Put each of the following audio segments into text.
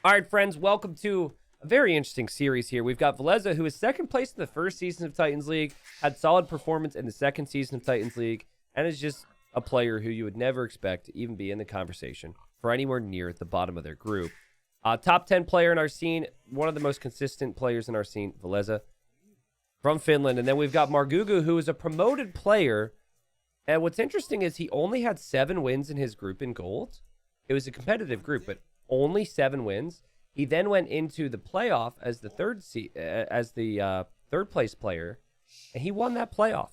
All right, friends, welcome to a very interesting series here. We've got Villese, who is second place in the first season of Titans League, had solid performance in the second season of Titans League, and is just a player who you would never expect to even be in the conversation for anywhere near at the bottom of their group. Top 10 player in our scene, one of the most consistent players in our scene, Villese, from Finland. And then we've got Margougou, who is a promoted player. And what's interesting is he only had 7 wins in his group in gold. It was a competitive group, but only 7 wins. He then went into the playoff as the third place player, and he won that playoff.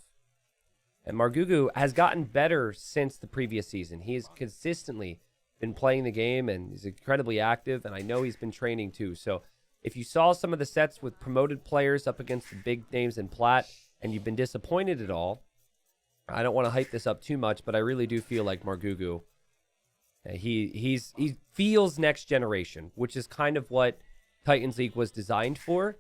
And Margougou has gotten better since the previous season. He has consistently been playing the game, and he's incredibly active, and I know he's been training too. So if you saw some of the sets with promoted players up against the big names in Plat, and you've been disappointed at all, I don't want to hype this up too much, but I really do feel like Margougou, he feels next generation, which is kind of what Titans League was designed for.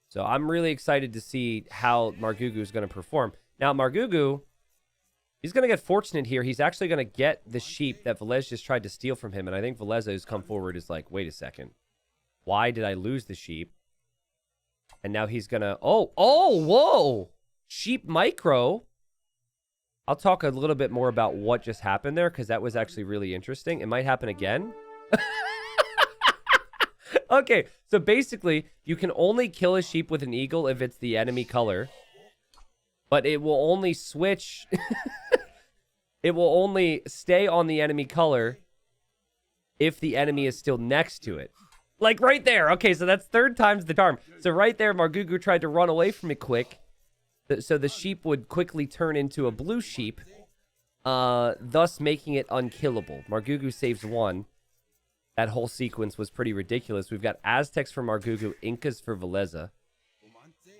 So I'm really excited to see how Margougou is going to perform. Now, Margougou, he's going to get fortunate here. He's actually going to get the sheep that Villese just tried to steal from him. And I think Villese, who's come forward, is like, wait a second. Why did I lose the sheep? And now he's going to... whoa! Sheep micro. I'll talk a little bit more about what just happened there, because that was actually really interesting. It might happen again. Okay, so basically, you can only kill a sheep with an eagle if it's the enemy color. But it will only switch... it will only stay on the enemy color if the enemy is still next to it. Like right there. Okay, so that's 3rd time's the charm. So right there, Margougou tried to run away from it quick. So the sheep would quickly turn into a blue sheep, thus making it unkillable. Margougou saves 1. That whole sequence was pretty ridiculous. We've got Aztecs for Margougou, Incas for Villese,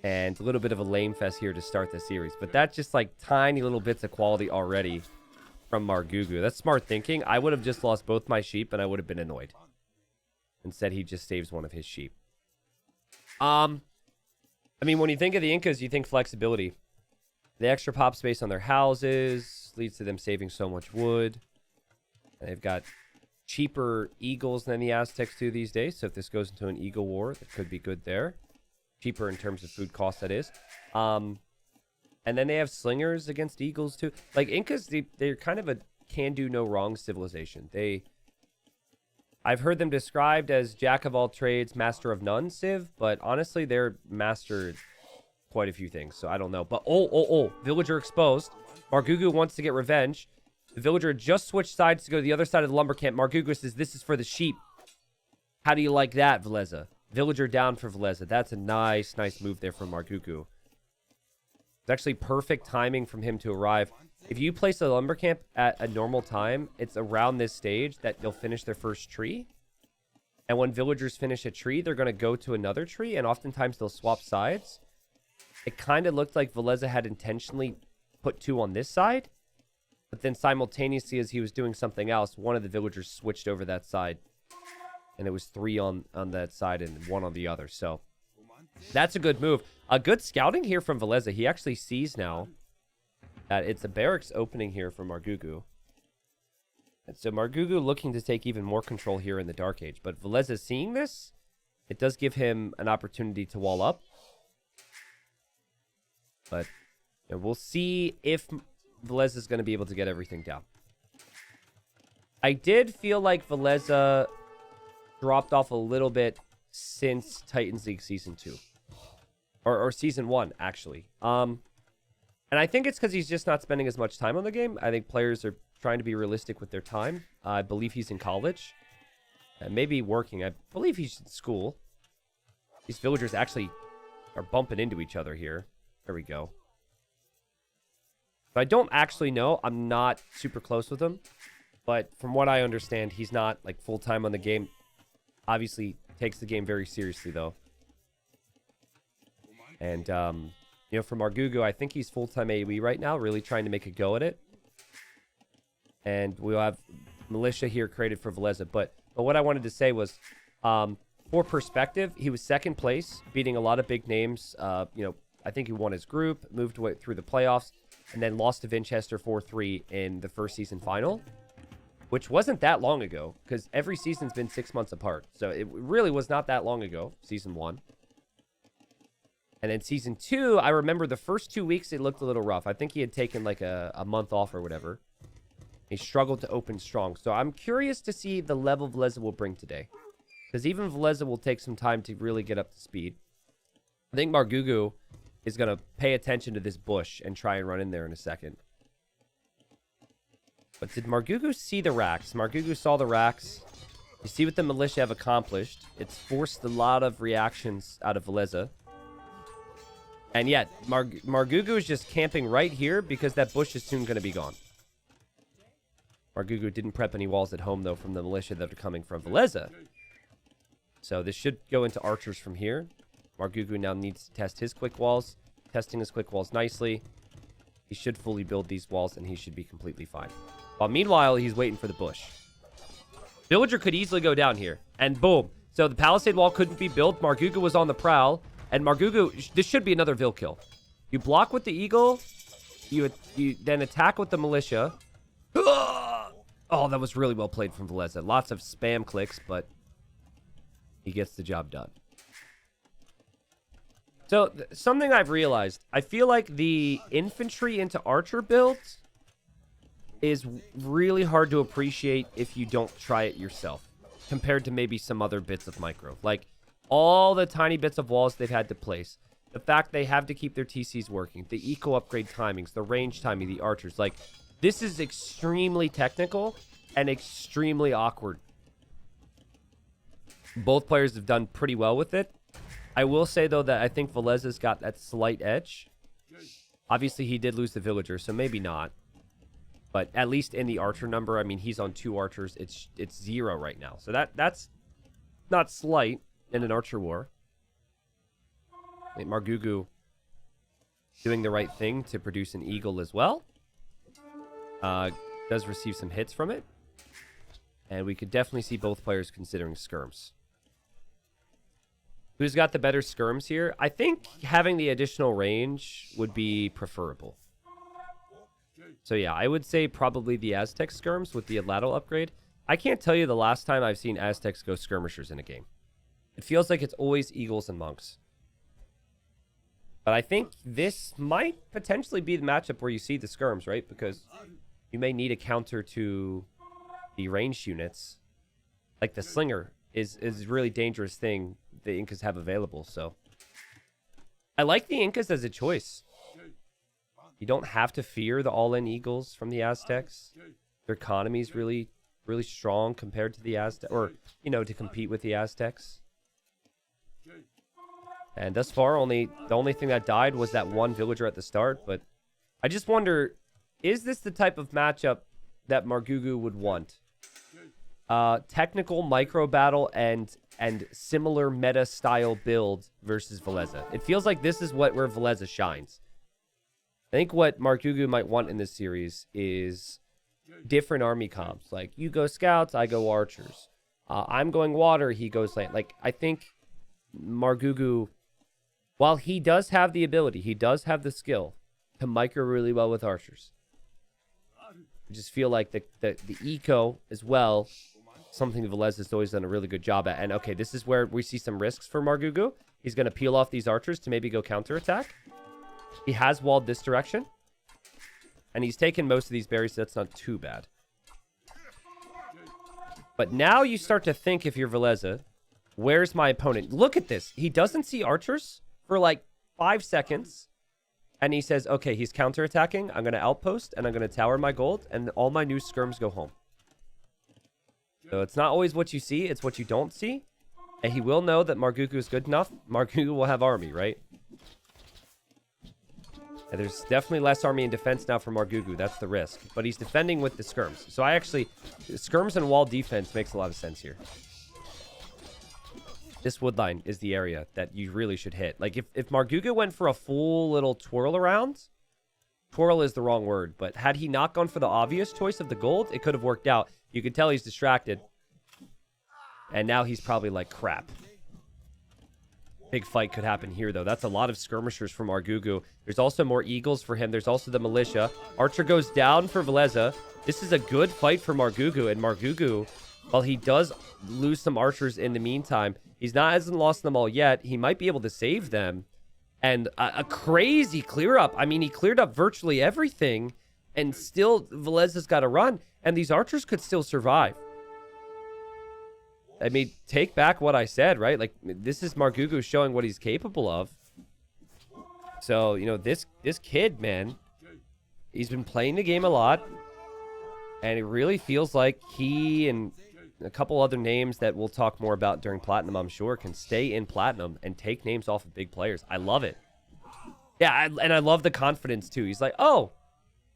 and a little bit of a lame fest here to start the series. But that's just like tiny little bits of quality already from Margougou. That's smart thinking. I would have just lost both my sheep, and I would have been annoyed. Instead, he just saves one of his sheep. I mean, when you think of the Incas, you think flexibility. The extra pop space on their houses leads to them saving so much wood. And they've got cheaper eagles than the Aztecs do these days. So if this goes into an eagle war, that could be good there. Cheaper in terms of food cost, that is. And then they have slingers against eagles, too. Like, Incas, they're kind of a can-do-no-wrong civilization. I've heard them described as jack of all trades, master of none, Civ, but honestly, they're mastered quite a few things, so I don't know. But, villager exposed. Margougou wants to get revenge. The villager just switched sides to go to the other side of the lumber camp. Margougou says, this is for the sheep. How do you like that, Villese? Villager down for Villese. That's a nice move there from Margougou. It's actually perfect timing from him to arrive. If you place a lumber camp at a normal time, it's around this stage that they'll finish their first tree. And when villagers finish a tree, they're going to go to another tree, and oftentimes they'll swap sides. It kind of looked like Villese had intentionally put 2 on this side, but then simultaneously as he was doing something else, one of the villagers switched over that side, and it was 3 on that side and 1 on the other. So that's a good move. A good scouting here from Villese. He actually sees now that it's a barracks opening here for Margougou. And so Margougou looking to take even more control here in the Dark Age. But Villese seeing this, it does give him an opportunity to wall up. But we'll see if Villese is going to be able to get everything down. I did feel like Villese dropped off a little bit since Titans League Season 2. Or Season 1, actually. And I think it's because he's just not spending as much time on the game. I think players are trying to be realistic with their time. I believe he's in college. Maybe working. I believe he's in school. These villagers actually are bumping into each other here. There we go. But I don't actually know. I'm not super close with him. But from what I understand, he's not like full-time on the game. Obviously takes the game very seriously, though. And, for Margougou, I think he's full-time AoE right now, really trying to make a go at it. And we'll have militia here created for Villese. But what I wanted to say was, for perspective, he was 2nd place, beating a lot of big names. I think he won his group, moved through the playoffs, and then lost to Vinchester 4-3 in the first season final. which wasn't that long ago because every season's been 6 months apart. So it really was not that long ago, season 1. And then season 2, I remember the first 2 weeks, it looked a little rough. I think he had taken like a month off or whatever. He struggled to open strong. So I'm curious to see the level Villese will bring today. Because even Villese will take some time to really get up to speed. I think Margougou is going to pay attention to this bush and try and run in there in a second. But did Margougou see the racks? Margougou saw the racks. You see what the militia have accomplished. It's forced a lot of reactions out of Villese. And yet, Margougou is just camping right here because that bush is soon going to be gone. Margougou didn't prep any walls at home, though, from the militia that are coming from Villese. So this should go into archers from here. Margougou now needs to test his quick walls. Testing his quick walls nicely. He should fully build these walls, and he should be completely fine. While meanwhile, he's waiting for the bush. Villager could easily go down here. And boom. So the palisade wall couldn't be built. Margougou was on the prowl. And Margougou, this should be another Vill kill. You block with the eagle. You then attack with the militia. Oh, that was really well played from Villese. Lots of spam clicks, but he gets the job done. So, something I've realized. I feel like the infantry into archer builds is really hard to appreciate if you don't try it yourself. Compared to maybe some other bits of micro. Like, all the tiny bits of walls they've had to place. The fact they have to keep their TCs working. The eco upgrade timings. The range timing. The archers. Like, this is extremely technical and extremely awkward. Both players have done pretty well with it. I will say, though, that I think Villese's got that slight edge. Obviously, he did lose the villager, so maybe not. But at least in the archer number, I mean, he's on 2 archers. It's 0 right now. So that's not slight in an archer war. I think Margougou doing the right thing to produce an eagle as well. Does receive some hits from it. And we could definitely see both players considering skirms. Who's got the better skirms here? I think having the additional range would be preferable. So yeah, I would say probably the Aztec skirms with the lateral upgrade. I can't tell you the last time I've seen Aztecs go skirmishers in a game. It feels like it's always eagles and monks. But I think this might potentially be the matchup where you see the skirms, right? Because you may need a counter to the ranged units. Like the slinger is a really dangerous thing the Incas have available, so. I like the Incas as a choice. You don't have to fear the all-in eagles from the Aztecs. Their economy is really, really strong compared to the Aztecs, or, you know, to compete with the Aztecs. And thus far, the only thing that died was that one villager at the start, but I just wonder, is this the type of matchup that Margougou would want? Technical micro battle and similar meta style build versus Villese. It feels like this is where Villese shines. I think what Margougou might want in this series is different army comps. Like, you go scouts, I go archers. I'm going water, he goes land. Like, I think Margougou, while he does have the ability, he does have the skill to micro really well with archers. I just feel like the eco as well, something Villese has always done a really good job at. And okay, this is where we see some risks for Margougou. He's going to peel off these archers to maybe go counterattack. He has walled this direction. And he's taken most of these berries, so that's not too bad. But now you start to think, if you're Villese, where's my opponent? Look at this. He doesn't see archers for like 5 seconds. And he says, okay, he's counterattacking. I'm going to outpost, and I'm going to tower my gold, and all my new skirms go home. So it's not always what you see, it's what you don't see. And he will know that Margougou is good enough. Margougou will have army, right? And there's definitely less army in defense now for Margougou. That's the risk. But he's defending with the skirms. So skirms and wall defense makes a lot of sense here. This wood line is the area that you really should hit. Like, if Margougou went for a full little twirl around, twirl is the wrong word, but had he not gone for the obvious choice of the gold, it could have worked out. You could tell he's distracted. And now he's probably like, crap. big fight could happen here, though. That's a lot of skirmishers from Margougou. There's also more eagles for him. There's also the militia. Archer goes down for Villese. This is a good fight for Margougou, and Margougou, while he does lose some archers in the meantime, hasn't lost them all yet. He might be able to save them. And a crazy clear up. I mean, he cleared up virtually everything, and still Villese's got to run, and these archers could still survive. I mean, take back what I said, right? Like, this is Margougou showing what he's capable of. So, you know, this kid, man, he's been playing the game a lot, and it really feels like he and a couple other names that we'll talk more about during Platinum, I'm sure, can stay in Platinum and take names off of big players. I love it. Yeah, and I love the confidence, too. He's like, oh,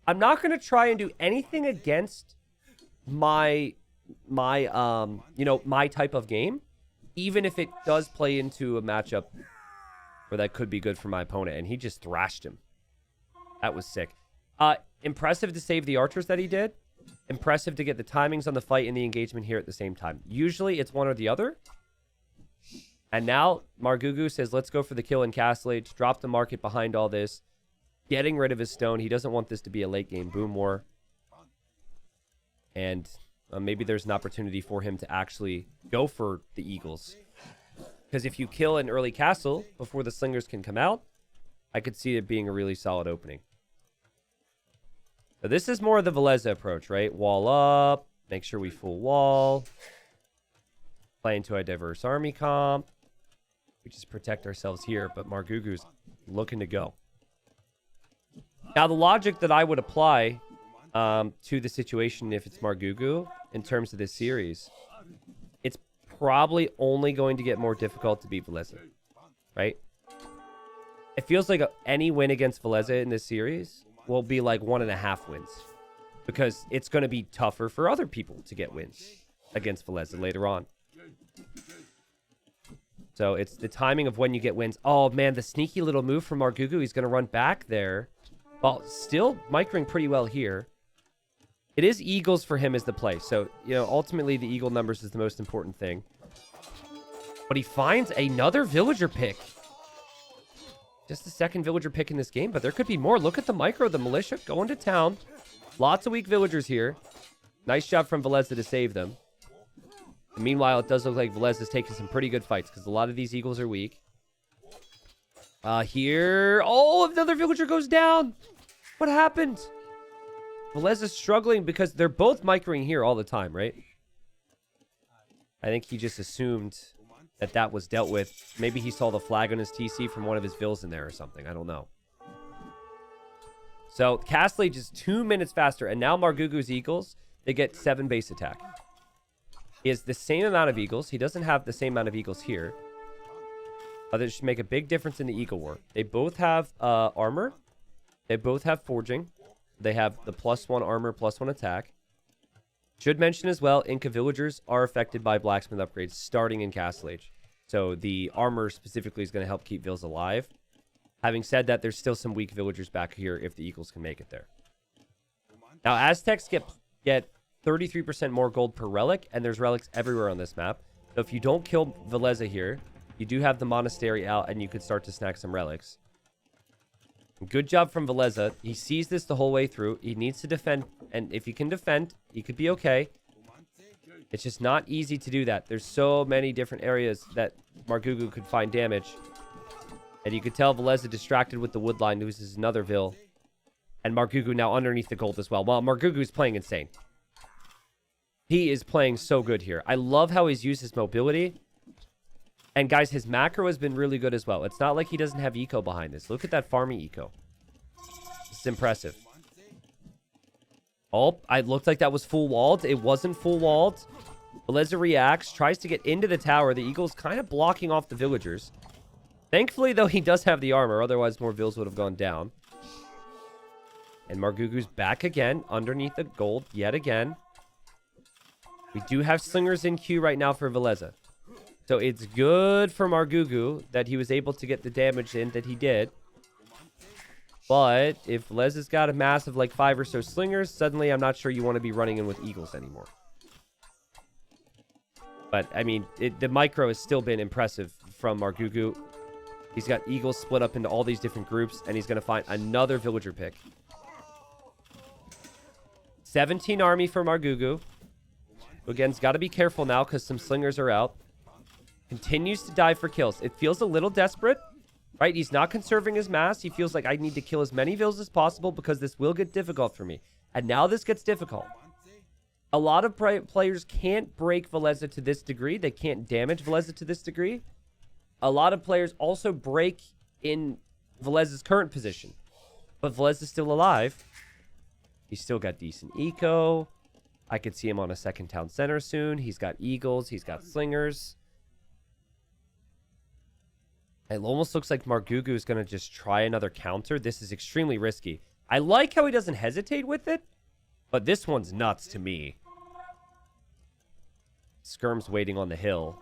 I'm not going to try and do anything against my type of game, even if it does play into a matchup where that could be good for my opponent. And he just thrashed him. That was sick. Impressive to save the archers that he did. Impressive to get the timings on the fight and the engagement here at the same time. Usually it's one or the other. And now Margougou says, let's go for the kill in Castle Age. Drop the market behind all this. Getting rid of his stone. He doesn't want this to be a late game boom war. And maybe there's an opportunity for him to actually go for the eagles. Because if you kill an early castle before the slingers can come out, I could see it being a really solid opening. So this is more of the Villese approach, right? Wall up, make sure we full wall. Play into a diverse army comp. We just protect ourselves here, but Margougou's looking to go. Now, the logic that I would apply to the situation if it's Margougou in terms of this series, it's probably only going to get more difficult to beat Villese, right? It feels like any win against Villese in this series will be like 1.5 wins, because it's going to be tougher for other people to get wins against Villese later on. So it's the timing of when you get wins. Oh, man, the sneaky little move from Margougou. He's going to run back there, while still microing pretty well here. It is eagles for him as the play. So, you know, ultimately the eagle numbers is the most important thing. But he finds another villager pick. Just the second villager pick in this game, but there could be more. Look at the micro, the militia going to town. Lots of weak villagers here. Nice job from Villese to save them. And meanwhile, it does look like Villese is taking some pretty good fights, because a lot of these eagles are weak. Here. Oh, another villager goes down. What happened? Villese is struggling because they're both microing here all the time, right? I think he just assumed that was dealt with. Maybe he saw the flag on his TC from one of his vills in there or something. I don't know. So, Castle Age is 2 minutes faster, and now Margougou's eagles, they get 7 base attack. He has the same amount of eagles. He doesn't have the same amount of eagles here. That should make a big difference in the eagle war. They both have armor. They both have forging. They have the +1 armor, +1 attack. Should mention as well, Inca villagers are affected by blacksmith upgrades starting in Castle Age. So the armor specifically is going to help keep vills alive. Having said that, there's still some weak villagers back here if the eagles can make it there. Now, Aztecs get 33% more gold per relic, and there's relics everywhere on this map. So if you don't kill Villese here, you do have the monastery out, and you could start to snack some relics. Good job from Villese. He sees this the whole way through. He needs to defend, and if he can defend, he could be okay. It's just not easy to do that. There's so many different areas that Margougou could find damage. And you could tell Villese distracted with the wood line, loses another vill. And Margougou now underneath the gold as well. Well, Margougou's playing insane. He is playing so good here. I love how he's used his mobility. And guys, his macro has been really good as well. It's not like he doesn't have eco behind this. Look at that farming eco. It's impressive. Oh, it looked like that was full walled. It wasn't full walled. Villese reacts, tries to get into the tower. The eagle's kind of blocking off the villagers. Thankfully, though, he does have the armor. Otherwise, more vills would have gone down. And Margougou's back again, underneath the gold, yet again. We do have slingers in queue right now for Villese. So it's good for Margougou that he was able to get the damage in that he did. But if Villese's got a mass of like 5 or so slingers, suddenly I'm not sure you want to be running in with eagles anymore. But, I mean, the micro has still been impressive from Margougou. He's got eagles split up into all these different groups, and he's going to find another villager pick. 17 army for Margougou. Again, he's got to be careful now because some slingers are out. Continues to dive for kills. It feels a little desperate, right? He's not conserving his mass. He feels like I need to kill as many vills as possible because this will get difficult for me. And now this gets difficult. A lot of players can't break Villese to this degree. They can't damage Villese to this degree. A lot of players also break in Villese's current position. But Villese is still alive. He's still got decent eco. I could see him on a second town center soon. He's got eagles. He's got slingers. It almost looks like Margougou is going to just try another counter. This is extremely risky. I like how he doesn't hesitate with it, but this one's nuts to me. Skirm's waiting on the hill.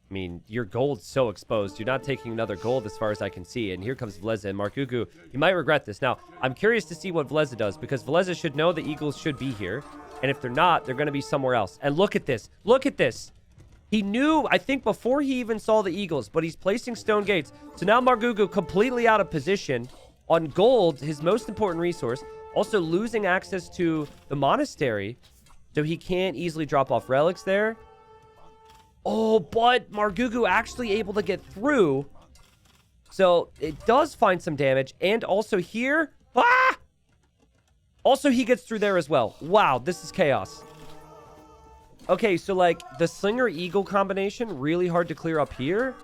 I mean, your gold's so exposed. You're not taking another gold as far as I can see. And here comes Villese and Margougou. You might regret this. Now, I'm curious to see what Villese does because Villese should know the eagles should be here. And if they're not, they're going to be somewhere else. And look at this. Look at this. He knew, I think, before he even saw the eagles, but he's placing stone gates. So now Margougou completely out of position on gold, his most important resource. Also losing access to the monastery. So he can't easily drop off relics there. Oh, but Margougou actually able to get through. So it does find some damage. And also here. Ah! Also, he gets through there as well. Wow, this is chaos. Okay, so like the Slinger-Eagle combination, really hard to clear up here.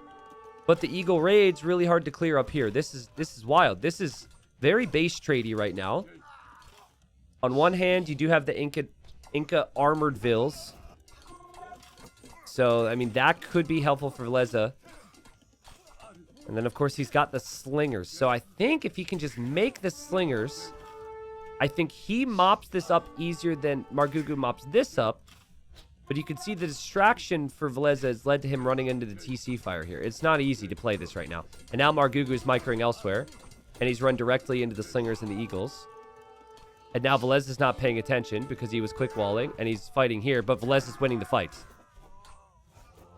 But the Eagle Raid's really hard to clear up here. This is wild. This is very base tradey right now. On one hand, you do have the Inca armored vills. So, I mean, that could be helpful for Villese. And then, of course, he's got the slingers. So I think if he can just make the slingers, I think he mops this up easier than Margougou mops this up. But you can see the distraction for Villese has led to him running into the TC fire here. It's not easy to play this right now. And now Margougou is microing elsewhere. And he's run directly into the slingers and the eagles. And now Villese is not paying attention because he was quick walling. And he's fighting here. But Villese is winning the fight.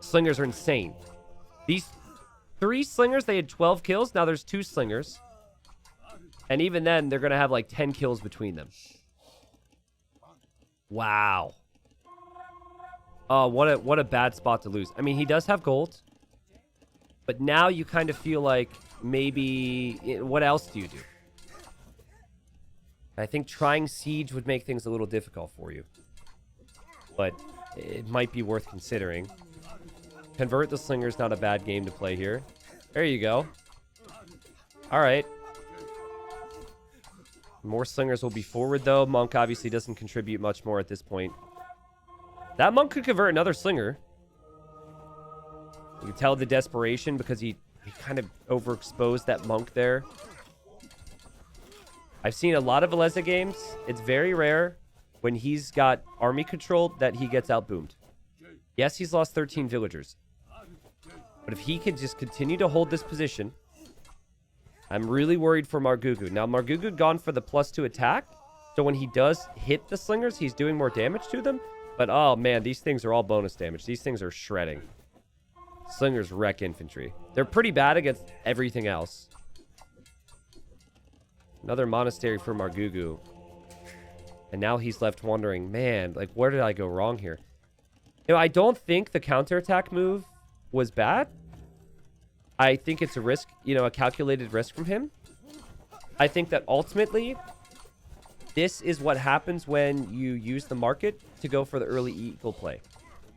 Slingers are insane. These 3 slingers, they had 12 kills. Now there's 2 slingers. And even then, they're going to have like 10 kills between them. Wow. Oh, what a bad spot to lose. I mean, he does have gold. But now you kind of feel like maybe... What else do you do? I think trying siege would make things a little difficult for you. But it might be worth considering. Convert the Slinger's not a bad game to play here. There you go. Alright. More Slingers will be forward, though. Monk obviously doesn't contribute much more at this point. That Monk could convert another Slinger. You can tell the desperation because he kind of overexposed that Monk there. I've seen a lot of Villese games. It's very rare when he's got army control that he gets outboomed. Yes, he's lost 13 villagers. But if he could just continue to hold this position, I'm really worried for Margougou. Now, Margougou gone for the +2 attack. So when he does hit the slingers, he's doing more damage to them. But, oh, man, these things are all bonus damage. These things are shredding. Slingers wreck infantry. They're pretty bad against everything else. Another monastery for Margougou. And now he's left wondering, man, like, where did I go wrong here? You know, I don't think the counterattack move was bad. I think it's a risk, you know, a calculated risk from him. I think that ultimately, this is what happens when you use the market to go for the early eagle play.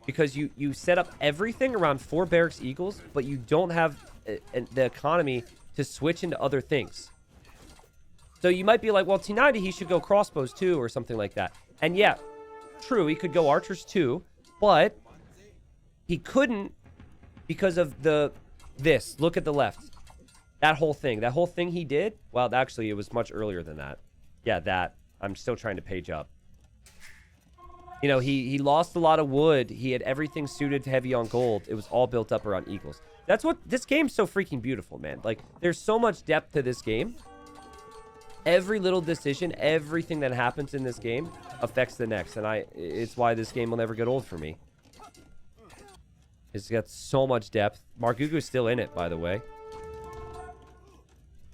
Because you set up everything around 4 barracks eagles, but you don't have the economy to switch into other things. So you might be like, well, T90, he should go crossbows too, or something like that. And yeah, true, he could go archers too, but he couldn't because of this. Look at the left. That whole thing he did. Well, actually, it was much earlier than that. Yeah, that. I'm still trying to page up. You know, he lost a lot of wood. He had everything suited heavy on gold. It was all built up around eagles. That's what this game's so freaking beautiful, man. Like, there's so much depth to this game. Every little decision, everything that happens in this game affects the next. And it's why this game will never get old for me. It's got so much depth. Margougou's still in it, by the way.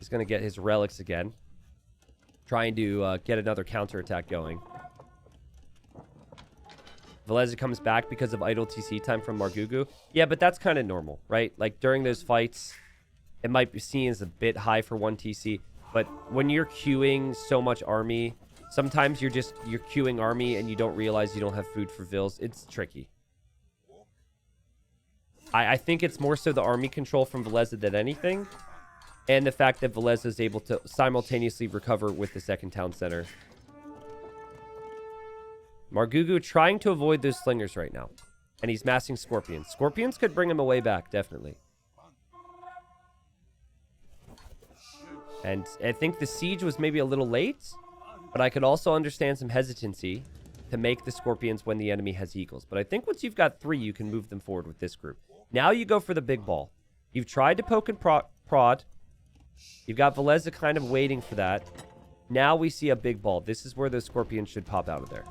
He's going to get his relics again. Trying to get another counterattack going. Villese comes back because of idle TC time from Margougou. Yeah, but that's kind of normal, right? Like, during those fights, it might be seen as a bit high for 1 TC. But when you're queuing so much army, sometimes you're queuing army and you don't realize you don't have food for Vills. It's tricky. I think it's more so the army control from Villese than anything. And the fact that Villese is able to simultaneously recover with the second town center. Margougou trying to avoid those slingers right now. And he's massing scorpions. Scorpions could bring him away back, definitely. And I think the siege was maybe a little late. But I could also understand some hesitancy to make the scorpions when the enemy has eagles. But I think once you've got 3, you can move them forward with this group. Now you go for the big ball. You've tried to poke and prod. You've got Villese kind of waiting for that. Now we see a big ball. This is where those scorpions should pop out of there.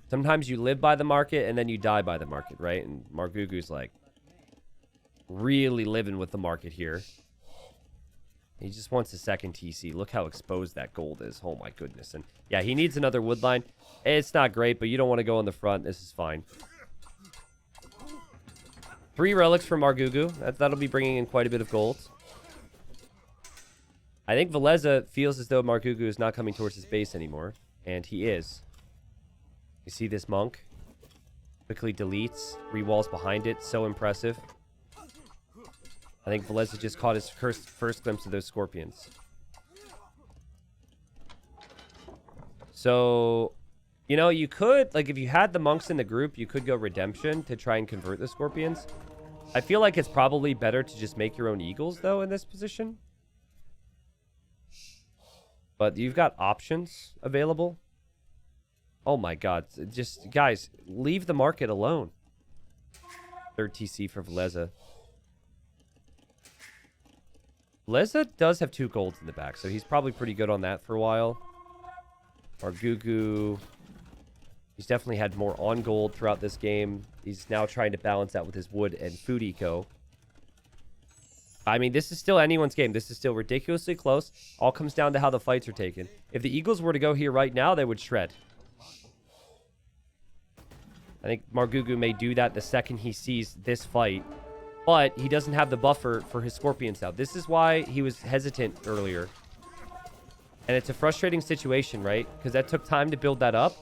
Sometimes you live by the market and then you die by the market, right? And Margougou's like really living with the market here. He just wants a second TC. Look how exposed that gold is. Oh my goodness. And yeah, he needs another wood line. It's not great, but you don't want to go in the front. This is fine. 3 relics from Margougou. That'll be bringing in quite a bit of gold. I think Villese feels as though Margougou is not coming towards his base anymore. And he is. You see this monk? Quickly deletes. Rewalls behind it. So impressive. I think Villese just caught his first glimpse of those scorpions. So, you know, you could, like, if you had the monks in the group, you could go redemption to try and convert the scorpions. I feel like it's probably better to just make your own eagles, though, in this position. But you've got options available. Oh my god. Just, guys, leave the market alone. 3rd TC for Villese. Villese does have 2 golds in the back, so he's probably pretty good on that for a while. Margougou, he's definitely had more on gold throughout this game. He's now trying to balance out with his wood and food eco. I mean, this is still anyone's game. This is still ridiculously close. All comes down to how the fights are taken. If the Eagles were to go here right now, they would shred. I think Margougou may do that the second he sees this fight. But he doesn't have the buffer for his scorpions now. This is why he was hesitant earlier. And it's a frustrating situation, right? Because that took time to build that up.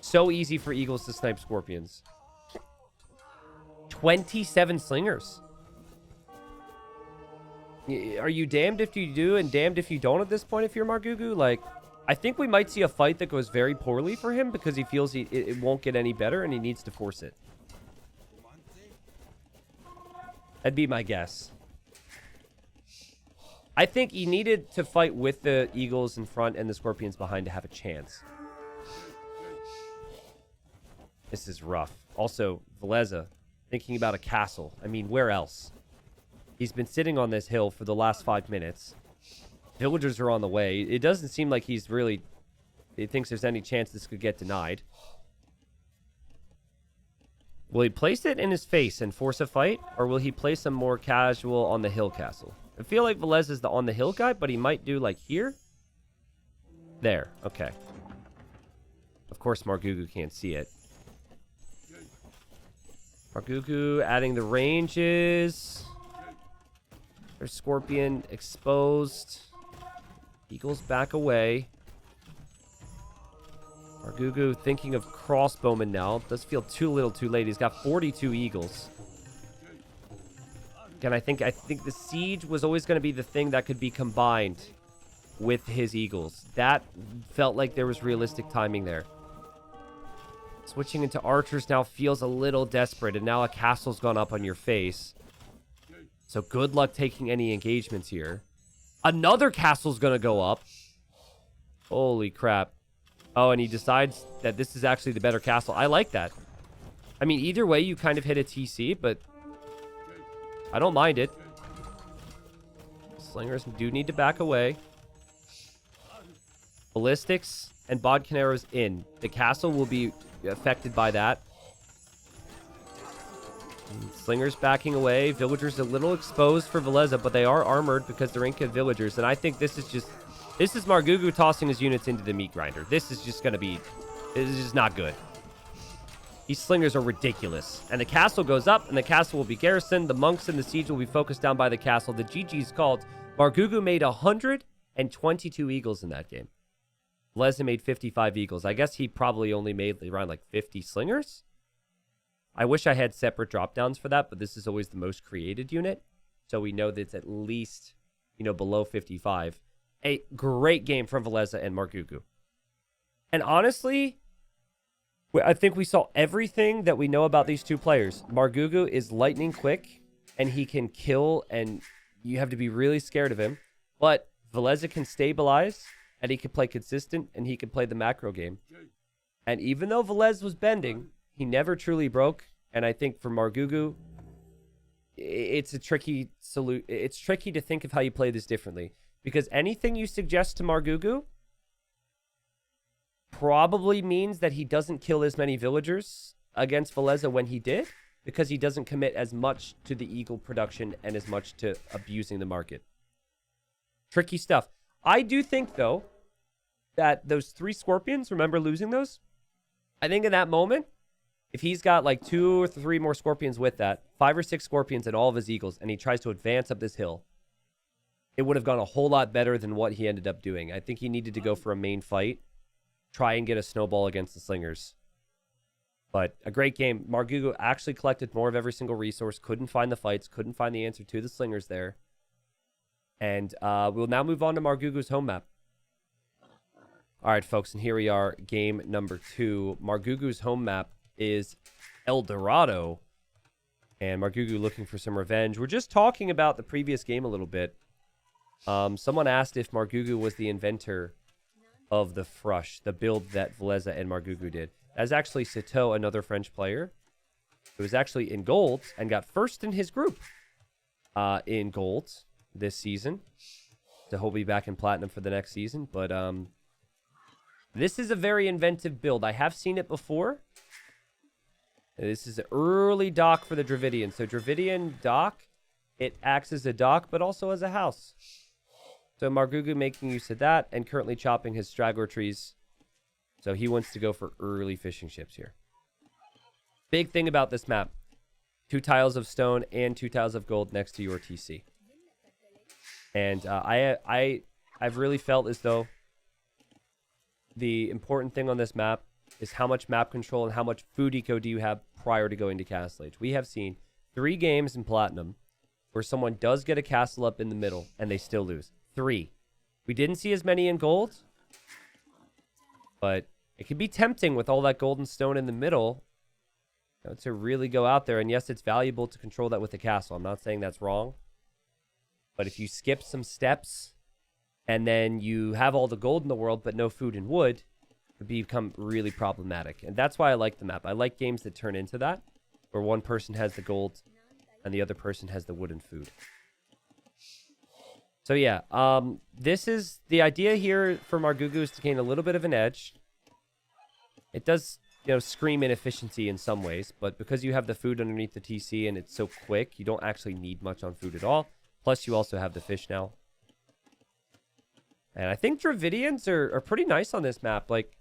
So easy for Eagles to snipe scorpions. 27 slingers. Are you damned if you do and damned if you don't at this point if you're Margougou? Like, I think we might see a fight that goes very poorly for him because he feels it won't get any better and he needs to force it. That'd be my guess. I think he needed to fight with the Eagles in front and the Scorpions behind to have a chance. This is rough. Also, Villese, thinking about a castle. I mean, where else? He's been sitting on this hill for the last 5 minutes. Villagers are on the way. It doesn't seem like he thinks there's any chance this could get denied. Will he place it in his face and force a fight? Or will he play some more casual on the hill castle? I feel like Villese is the on the hill guy, but he might do like here. There. Okay. Of course, Margougou can't see it. Margougou adding the ranges. There's Scorpion exposed. Eagles back away. Margougou thinking of crossbowman now. Does feel too little too late. He's got 42 eagles. Again, I think the siege was always going to be the thing that could be combined with his eagles. That felt like there was realistic timing there. Switching into archers now feels a little desperate, and now a castle's gone up on your face. So good luck taking any engagements here. Another castle's going to go up. Holy crap. Oh, and he decides that this is actually the better castle. I like that. I mean, either way, you kind of hit a TC, but I don't mind it. Slingers do need to back away. Ballistics and bodkin arrows in. The castle will be affected by that. Slingers backing away. Villagers a little exposed for Villese, but they are armored because they're Inca villagers. And I think this is Margougou tossing his units into the meat grinder. This is just not good. These slingers are ridiculous. And the castle goes up, and the castle will be garrisoned. The monks in the siege will be focused down by the castle. The GG's called. Margougou made 122 eagles in that game. Villese made 55 eagles. I guess he probably only made around like 50 slingers. I wish I had separate drop downs for that, but this is always the most created unit. So we know that it's at least, below 55. A great game from Villese and Margougou. And honestly, I think we saw everything that we know about these two players. Margougou is lightning quick, and he can kill, and you have to be really scared of him. But Villese can stabilize, and he can play consistent, and he can play the macro game. And even though Villese was bending, he never truly broke. And I think for Margougou, it's a tricky It's tricky to think of how you play this differently. Because anything you suggest to Margougou probably means that he doesn't kill as many villagers against Villese when he did, because he doesn't commit as much to the eagle production and as much to abusing the market. Tricky stuff. I do think, though, that those 3 scorpions, remember losing those? I think in that moment, if he's got like 2 or 3 more scorpions with that, 5 or 6 scorpions and all of his eagles, and he tries to advance up this hill, it would have gone a whole lot better than what he ended up doing. I think he needed to go for a main fight, try and get a snowball against the slingers. But a great game. Margougou actually collected more of every single resource, couldn't find the fights, couldn't find the answer to the slingers there. And we'll now move on to Margougou's home map. All right, folks, and here we are, game number 2. Margougou's home map is El Dorado. And Margougou looking for some revenge. We're just talking about the previous game a little bit. Someone asked if Margougou was the inventor of the Frush, the build that Villese and Margougou did. That's actually Citeaux, another French player, who was actually in gold and got first in his group in gold this season. So he'll be back in platinum for the next season. But this is a very inventive build. I have seen it before. This is an early dock for the Dravidian. So Dravidian dock, it acts as a dock, but also as a house. So Margougou making use of that and currently chopping his straggler trees. So he wants to go for early fishing ships here. Big thing about this map. 2 tiles of stone and 2 tiles of gold next to your TC. And I've really felt as though the important thing on this map is how much map control and how much food eco do you have prior to going to Castle Age. We have seen 3 games in Platinum where someone does get a castle up in the middle and they still lose. 3. We didn't see as many in gold, but it can be tempting with all that gold and stone in the middle, to really go out there. And yes, it's valuable to control that with a castle. I'm not saying that's wrong. But if you skip some steps and then you have all the gold in the world but no food and wood, it would become really problematic. And that's why I like the map. I like games that turn into that, where one person has the gold and the other person has the wood and food. So yeah, this is the idea here for Margougou is to gain a little bit of an edge. It does, scream inefficiency in some ways, but because you have the food underneath the TC and it's so quick, you don't actually need much on food at all. Plus, you also have the fish now. And I think Dravidians are pretty nice on this map. Like,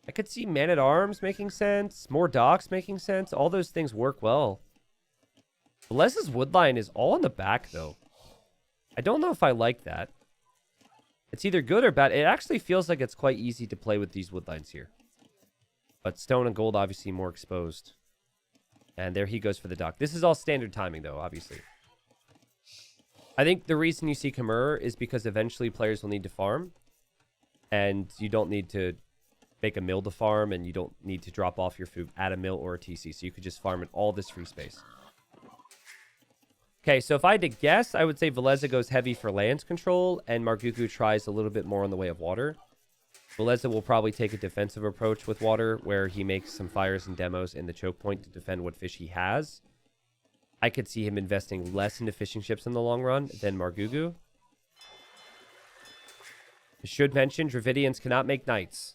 I could see Man-at-Arms making sense, more docks making sense. All those things work well. Villese's Woodline is all in the back, though. I don't know if I like that. It's either good or bad. It actually feels like it's quite easy to play with these woodlines here. But stone and gold obviously more exposed. And there he goes for the dock. This is all standard timing, though, obviously. I think the reason you see Khmer is because eventually players will need to farm. And you don't need to make a mill to farm, and you don't need to drop off your food at a mill or a TC. So you could just farm in all this free space. Okay, so if I had to guess, I would say Villese goes heavy for land control, and Margougou tries a little bit more in the way of water. Villese will probably take a defensive approach with water, where he makes some fires and demos in the choke point to defend what fish he has. I could see him investing less into fishing ships in the long run than Margougou. I should mention, Dravidians cannot make knights.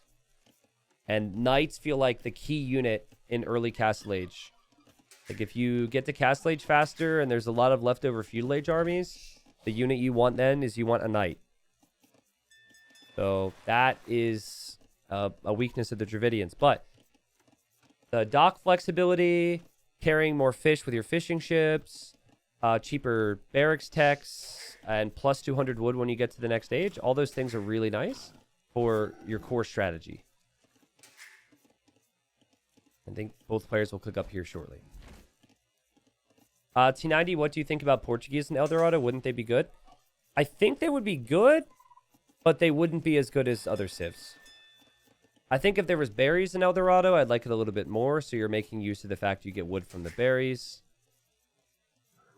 And knights feel like the key unit in early Castle Age. Like, if you get to Castle Age faster and there's a lot of leftover Feudal Age armies, the unit you want then is you want a Knight. So that is a weakness of the Dravidians. But the dock flexibility, carrying more fish with your fishing ships, cheaper barracks techs, and plus 200 wood when you get to the next age, all those things are really nice for your core strategy. I think both players will click up here shortly. T90, what do you think about Portuguese and Eldorado? Wouldn't they be good? I think they would be good, but they wouldn't be as good as other civs. I think if there was berries in Eldorado, I'd like it a little bit more, so you're making use of the fact you get wood from the berries.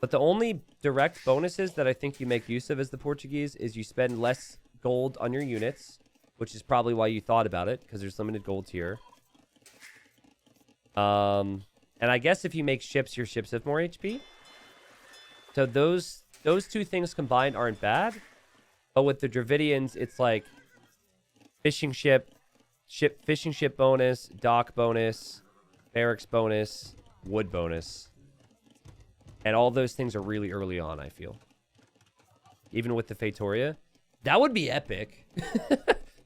But the only direct bonuses that I think you make use of as the Portuguese is you spend less gold on your units, which is probably why you thought about it, because there's limited gold here. And I guess if you make ships, your ships have more HP. So those two things combined aren't bad. But with the Dravidians, it's like fishing ship bonus, dock bonus, barracks bonus, wood bonus. And all those things are really early on, I feel. Even with the Feitoria. That would be epic.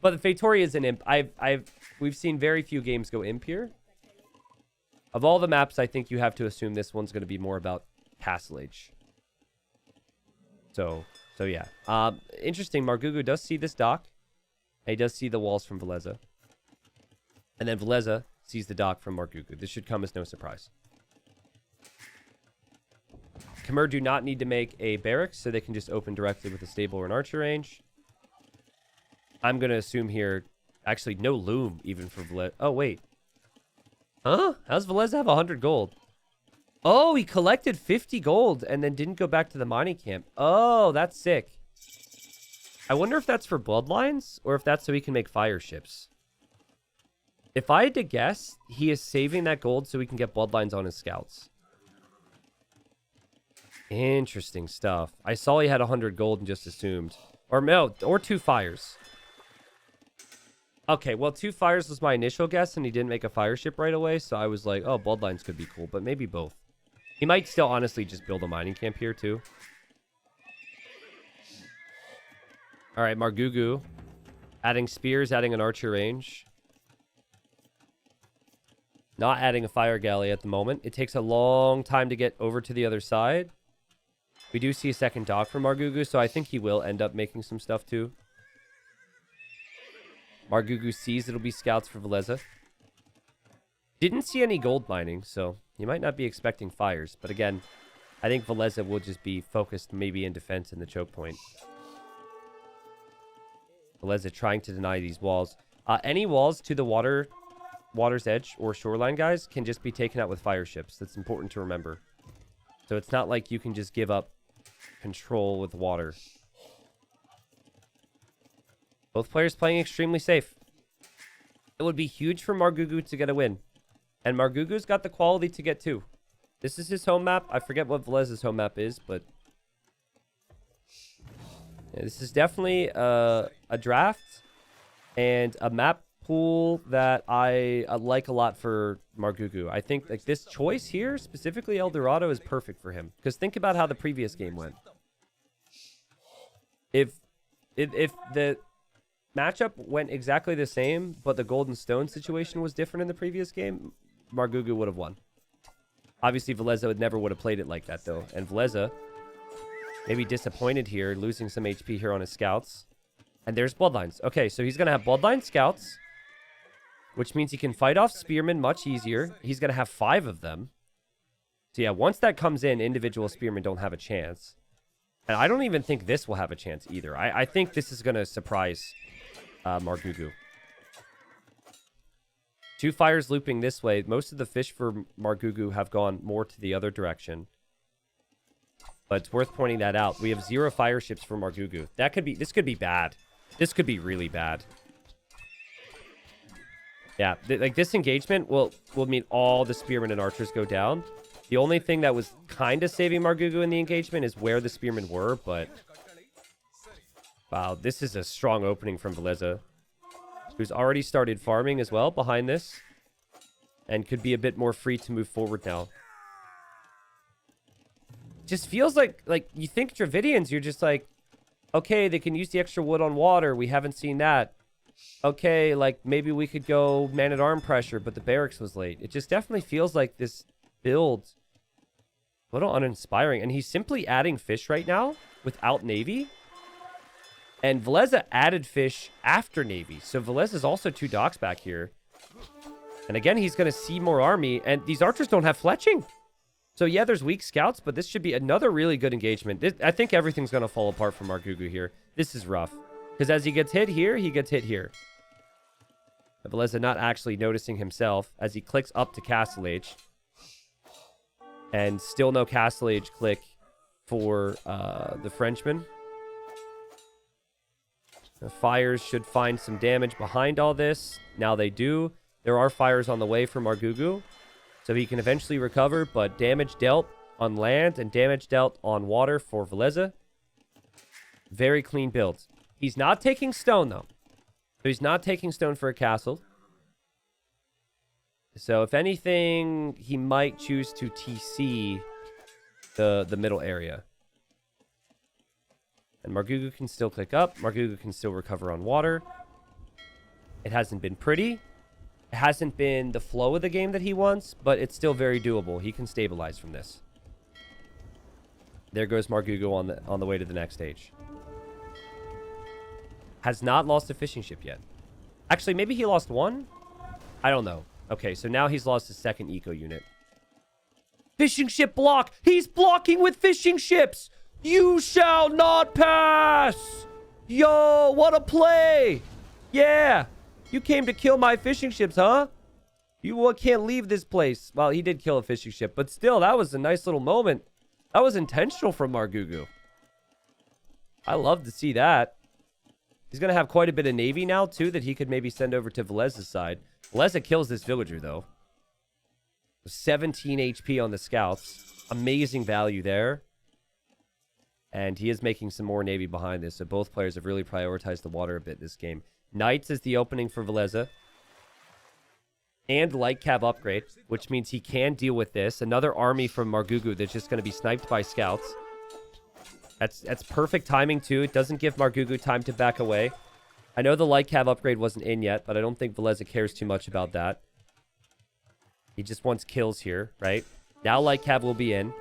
But the Feitoria is an imp. We've seen very few games go imp here. Of all the maps, I think you have to assume this one's going to be more about Castle Age. So yeah. Interesting, Margougou does see this dock. And he does see the walls from Villese. And then Villese sees the dock from Margougou. This should come as no surprise. Khmer do not need to make a barracks, so they can just open directly with a stable or an archer range. I'm going to assume here, actually, no loom even for Villese. Oh, wait. Huh? How's Villese have 100 gold? Oh, he collected 50 gold and then didn't go back to the mining camp. Oh, that's sick. I wonder if that's for bloodlines or if that's so he can make fire ships. If I had to guess, he is saving that gold so he can get bloodlines on his scouts. Interesting stuff. I saw he had 100 gold and just assumed. Or no, or 2 fires. Okay, well, 2 fires was my initial guess, and he didn't make a fire ship right away, so I was like, oh, bloodlines could be cool, but maybe both. He might still honestly just build a mining camp here, too. All right, Margougou. Adding spears, adding an archer range. Not adding a fire galley at the moment. It takes a long time to get over to the other side. We do see a second dock from Margougou, so I think he will end up making some stuff, too. Margougou sees it'll be scouts for Villese. Didn't see any gold mining, so you might not be expecting fires. But again, I think Villese will just be focused maybe in defense in the choke point. Villese trying to deny these walls. Any walls to the water's edge or shoreline, guys, can just be taken out with fire ships. That's important to remember. So it's not like you can just give up control with water. Both players playing extremely safe. It would be huge for Margougou to get a win. And Margougou's got the quality to get 2. This is his home map. I forget what Villese's home map is, but... yeah, this is definitely a draft and a map pool that I like a lot for Margougou. I think like this choice here, specifically Eldorado, is perfect for him. Because think about how the previous game went. If the matchup went exactly the same, but the golden stone situation was different in the previous game, Margougou would have won. Obviously, Villese never would have played it like that, though. And Villese, maybe disappointed here, losing some HP here on his scouts. And there's bloodlines. Okay, so he's going to have bloodline scouts, which means he can fight off spearmen much easier. He's going to have 5 of them. So yeah, once that comes in, individual spearmen don't have a chance. And I don't even think this will have a chance either. I think this is going to surprise Margougou. 2 fires looping this way. Most of the fish for Margougou have gone more to the other direction. But it's worth pointing that out. We have 0 fire ships for Margougou. This could be bad. This could be really bad. Yeah, like this engagement will mean all the spearmen and archers go down. The only thing that was kind of saving Margougou in the engagement is where the spearmen were, but... wow, this is a strong opening from Villese, who's already started farming as well behind this, and could be a bit more free to move forward now. Just feels like you think Dravidians, you're just like, okay, they can use the extra wood on water. We haven't seen that. Okay, like maybe we could go man-at-arm pressure, but the barracks was late. It just definitely feels like this build a little uninspiring. And he's simply adding fish right now without navy. And Villese added fish after navy. So Villese is also 2 docks back here. And again, he's going to see more army. And these archers don't have fletching. So yeah, there's weak scouts, but this should be another really good engagement. I think everything's going to fall apart for Margougou here. This is rough. Because as he gets hit here, he gets hit here. Villese not actually noticing himself as he clicks up to Castle Age. And still no Castle Age click for the Frenchman. The fires should find some damage behind all this. Now they do. There are fires on the way for Margougou. So he can eventually recover, but damage dealt on land and damage dealt on water for Villese. Very clean builds. He's not taking stone, though. So he's not taking stone for a castle. So if anything, he might choose to TC the middle area. And Margougou can still click up. Margougou can still recover on water. It hasn't been pretty. It hasn't been the flow of the game that he wants, but it's still very doable. He can stabilize from this. There goes Margougou on the way to the next stage. Has not lost a fishing ship yet. Actually, maybe he lost one? I don't know. Okay, so now he's lost his second eco unit. Fishing ship block! He's blocking with fishing ships! You shall not pass! Yo, what a play! Yeah! You came to kill my fishing ships, huh? You can't leave this place. Well, he did kill a fishing ship, but still, that was a nice little moment. That was intentional from Margougou. I love to see that. He's going to have quite a bit of navy now, too, that he could maybe send over to Villese's side. Villese kills this villager, though. 17 HP on the scouts. Amazing value there. And he is making some more navy behind this, so both players have really prioritized the water a bit this game. Knights is the opening for Villese. And light cav upgrade, which means he can deal with this. Another army from Margougou that's just going to be sniped by scouts. That's perfect timing, too. It doesn't give Margougou time to back away. I know the light cav upgrade wasn't in yet, but I don't think Villese cares too much about that. He just wants kills here, right? Now light cav will be in.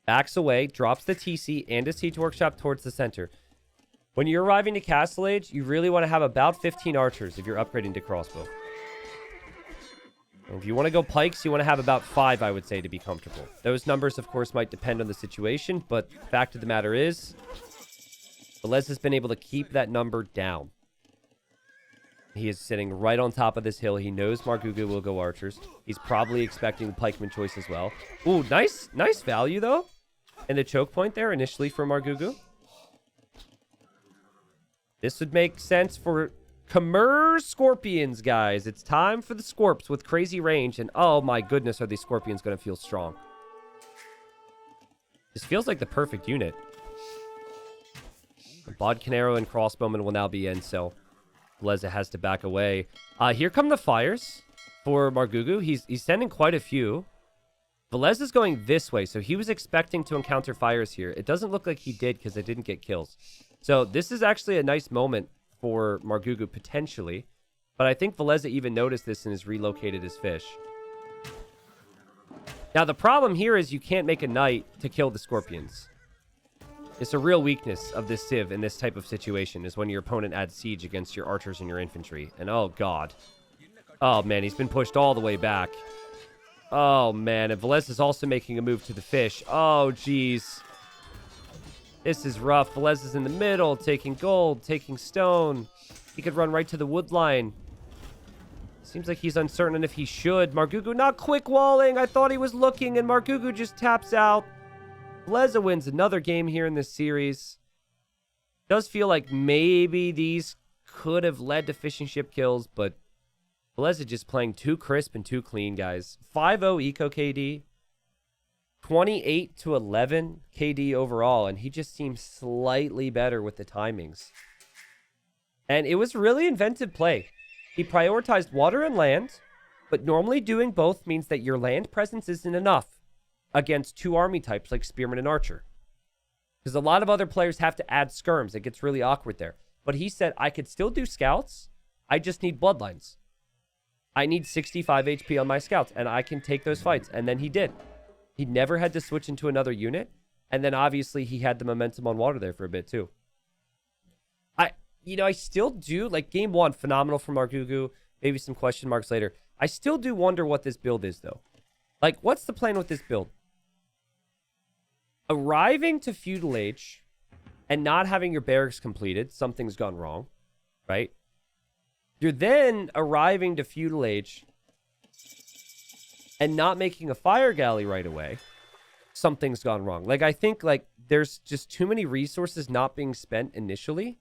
Backs away, drops the TC and his siege workshop towards the center. When you're arriving to Castle Age, you really want to have about 15 archers if you're upgrading to crossbow. And if you want to go pikes, you want to have about 5, I would say, to be comfortable. Those numbers, of course, might depend on the situation, but the fact of the matter is, Villese has been able to keep that number down. He is sitting right on top of this hill. He knows Margougou will go archers. He's probably expecting the pikeman choice as well. Ooh, nice value, though. And the choke point there initially for Margougou. This would make sense for Khmer Scorpions, guys. It's time for the Scorps with crazy range. And oh my goodness, are these Scorpions going to feel strong. This feels like the perfect unit. Bodcanero and Crossbowman will now be in, so Villese has to back away. Here come the fires for Margougou. He's sending quite a few. Villese is going this way, so he was expecting to encounter fires here. It doesn't look like he did because they didn't get kills. So this is actually a nice moment for Margougou potentially. But I think Villese even noticed this and has relocated his fish. Now the problem here is you can't make a knight to kill the Scorpions. It's a real weakness of this civ in this type of situation is when your opponent adds siege against your archers and your infantry. And oh god. Oh man, he's been pushed all the way back. Oh man, and Villese is also making a move to the fish. Oh jeez. This is rough. Villese is in the middle, taking gold, taking stone. He could run right to the wood line. Seems like he's uncertain if he should. Margougou not quick walling. I thought he was looking, and Margougou just taps out. Villese wins another game here in this series. Does feel like maybe these could have led to fishing ship kills, but Villese just playing too crisp and too clean, guys. 5-0 eco KD. 28-11 KD overall, and he just seems slightly better with the timings. And it was really inventive play. He prioritized water and land, but normally doing both means that your land presence isn't enough. against 2 army types like Spearman and Archer. Because a lot of other players have to add skirms. It gets really awkward there. But he said, I could still do scouts. I just need bloodlines. I need 65 HP on my scouts, and I can take those fights. And then he did. He never had to switch into another unit. And then obviously he had the momentum on water there for a bit too. I still do, like, game 1, phenomenal for Margougou. Maybe some question marks later. I still do wonder what this build is, though. Like, what's the plan with this build? Arriving to Feudal Age and not having your barracks completed, something's gone wrong, right? You're then arriving to Feudal Age and not making a fire galley right away, something's gone wrong. Like, I think, like, there's just too many resources not being spent initially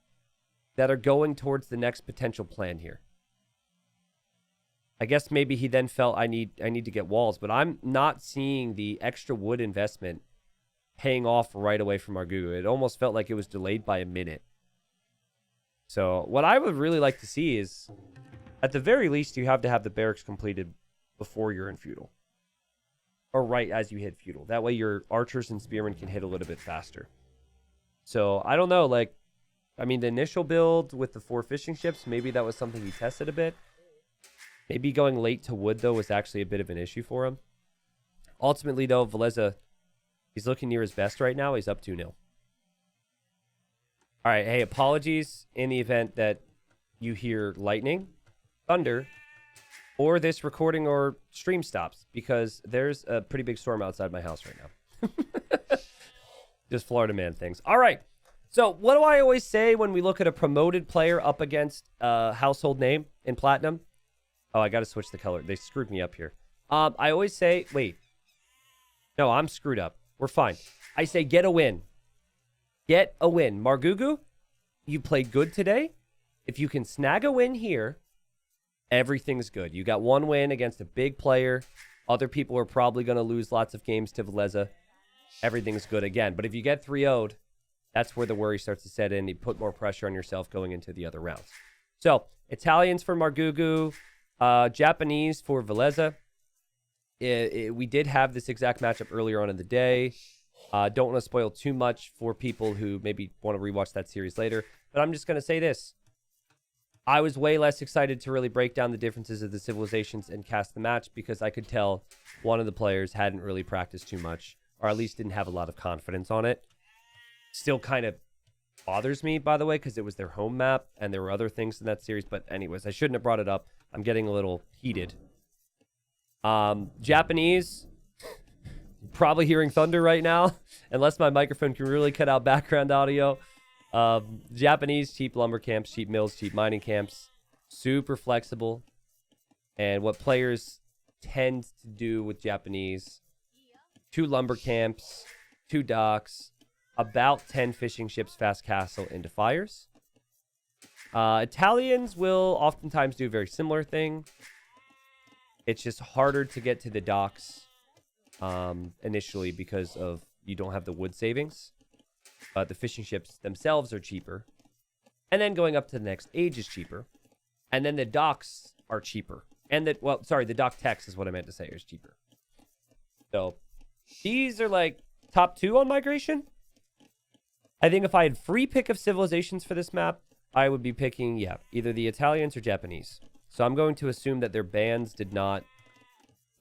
that are going towards the next potential plan here. I guess maybe he then felt I need to get walls, but I'm not seeing the extra wood investment paying off right away from Margougou. It almost felt like it was delayed by a minute. So what I would really like to see is, at the very least, you have to have the barracks completed before you're in feudal. Or right as you hit feudal. That way your archers and spearmen can hit a little bit faster. So I don't know, like, I mean, the initial build with the 4 fishing ships, maybe that was something he tested a bit. Maybe going late to wood, though, was actually a bit of an issue for him. Ultimately, though, Villese, he's looking near his best right now. He's up 2-0. All right, hey, apologies in the event that you hear lightning, thunder, or this recording or stream stops, because there's a pretty big storm outside my house right now. Just Florida man things. All right. So what do I always say when we look at a promoted player up against a household name in Platinum? Oh, I got to switch the color. They screwed me up here. I always say, wait. No, I'm screwed up. We're fine. I say get a win. Get a win. Margougou, you played good today. If you can snag a win here, everything's good. You got 1 win against a big player. Other people are probably going to lose lots of games to Villese. Everything's good again. But if you get 3-0'd, that's where the worry starts to set in. You put more pressure on yourself going into the other rounds. So, Italians for Margougou, Japanese for Villese. We did have this exact matchup earlier on in the day. Don't want to spoil too much for people who maybe want to rewatch that series later. But I'm just going to say this. I was way less excited to really break down the differences of the civilizations and cast the match because I could tell one of the players hadn't really practiced too much, or at least didn't have a lot of confidence on it. Still kind of bothers me, by the way, because it was their home map and there were other things in that series. But anyways, I shouldn't have brought it up. I'm getting a little heated. Japanese, probably hearing thunder right now, unless my microphone can really cut out background audio. Japanese, cheap lumber camps, cheap mills, cheap mining camps, super flexible. And what players tend to do with Japanese, 2 lumber camps, 2 docks, about 10 fishing ships, fast castle into fires. Italians will oftentimes do a very similar thing. It's just harder to get to the docks initially because of you don't have the wood savings. The fishing ships themselves are cheaper. And then going up to the next age is cheaper. And then the docks are cheaper. And the dock text is what I meant to say is cheaper. So these are like top 2 on migration. I think if I had free pick of civilizations for this map, I would be picking, either the Italians or Japanese. So I'm going to assume that their bans did not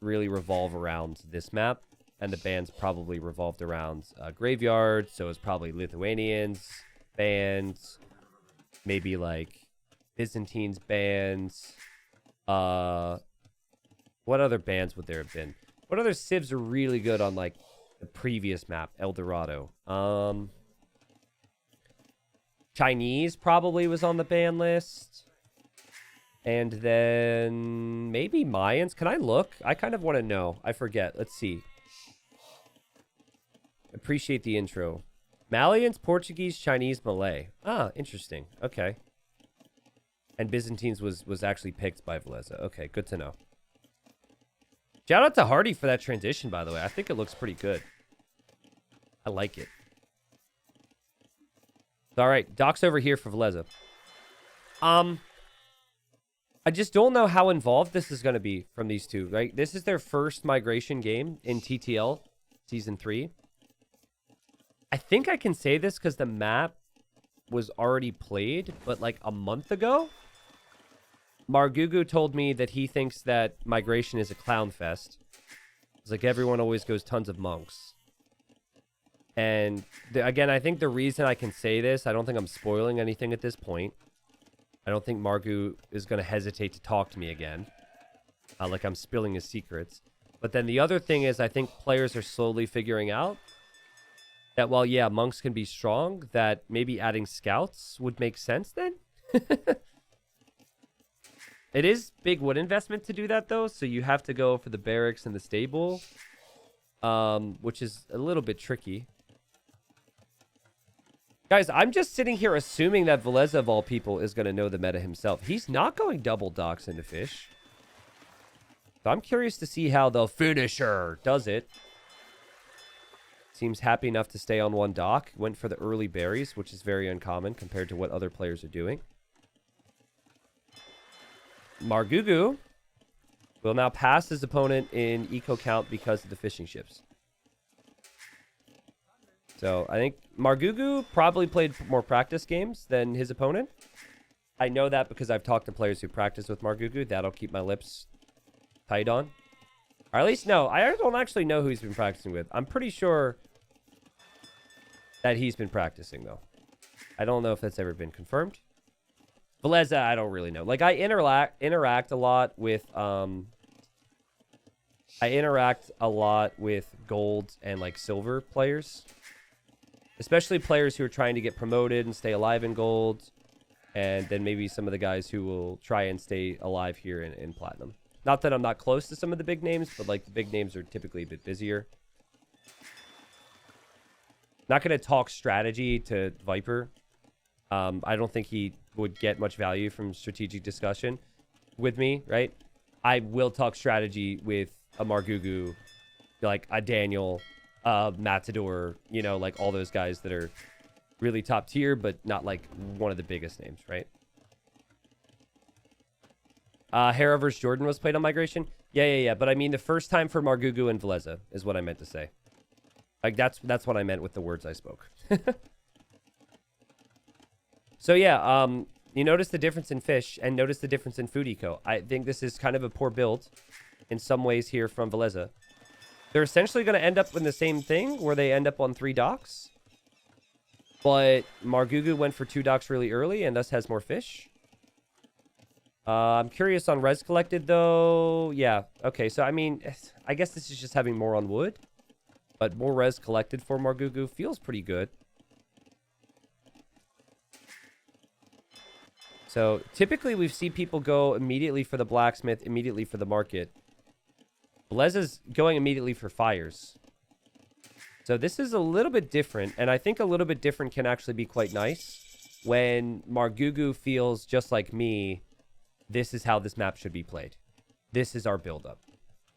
really revolve around this map. And the bans probably revolved around Graveyard. So it's probably Lithuanians, bans, maybe like Byzantines bans. What other bans would there have been? What other civs are really good on like the previous map, El Dorado? Chinese probably was on the ban list. And then maybe Mayans. Can I look? I kind of want to know. I forget. Let's see. Appreciate the intro. Malians, Portuguese, Chinese, Malay. Ah, interesting. Okay. And Byzantines was actually picked by Villese. Okay, good to know. Shout out to Hardy for that transition, by the way. I think it looks pretty good. I like it. All right, docks over here for Villese. I just don't know how involved this is going to be from these two, right? This is their first migration game in TTL Season 3. I think I can say this because the map was already played, but like a month ago, Margougou told me that he thinks that Migration is a clown fest. It's like everyone always goes tons of monks. And again, I think the reason I can say this, I don't think I'm spoiling anything at this point. I don't think Margougou is going to hesitate to talk to me again. Like I'm spilling his secrets. But then the other thing is I think players are slowly figuring out that while, yeah, monks can be strong, that maybe adding scouts would make sense then. It is big wood investment to do that, though, so you have to go for the barracks and the stable, which is a little bit tricky. Guys, I'm just sitting here assuming that Villese, of all people, is going to know the meta himself. He's not going double docks into fish. So I'm curious to see how the finisher does it. Seems happy enough to stay on one dock. Went for the early berries, which is very uncommon compared to what other players are doing. Margougou will now pass his opponent in eco count because of the fishing ships. So I think Margougou probably played more practice games than his opponent. I know that because I've talked to players who practice with Margougou. That'll keep my lips tight on. Or at least, no, I don't actually know who he's been practicing with. I'm pretty sure that he's been practicing, though. I don't know if that's ever been confirmed. Villese, I don't really know. Like, I interact a lot with gold and like silver players, especially players who are trying to get promoted and stay alive in gold, and then maybe some of the guys who will try and stay alive here in platinum. Not that I'm not close to some of the big names, but like the big names are typically a bit busier. Not going to talk strategy to Viper. I don't think he would get much value from strategic discussion with me, right? I will talk strategy with a Margougou, like a Daniel, Matador, you know, like all those guys that are really top tier, but not like one of the biggest names, right? Hera vs. Jordan was played on Migration. Yeah. But I mean, the first time for Margougou and Villese is what I meant to say. Like, that's what I meant with the words I spoke. So, yeah, you notice the difference in fish and notice the difference in food eco. I think this is kind of a poor build in some ways here from Villese. They're essentially going to end up in the same thing where they end up on 3 docks. But Margougou went for 2 docks really early and thus has more fish. I'm curious on res collected, though. Yeah, okay, so I mean, I guess this is just having more on wood. But more res collected for Margougou feels pretty good. So typically we've seen people go immediately for the blacksmith, immediately for the market. Villese's going immediately for fires. So this is a little bit different, and I think a little bit different can actually be quite nice when Margougou feels just like me. This is how this map should be played. This is our build-up.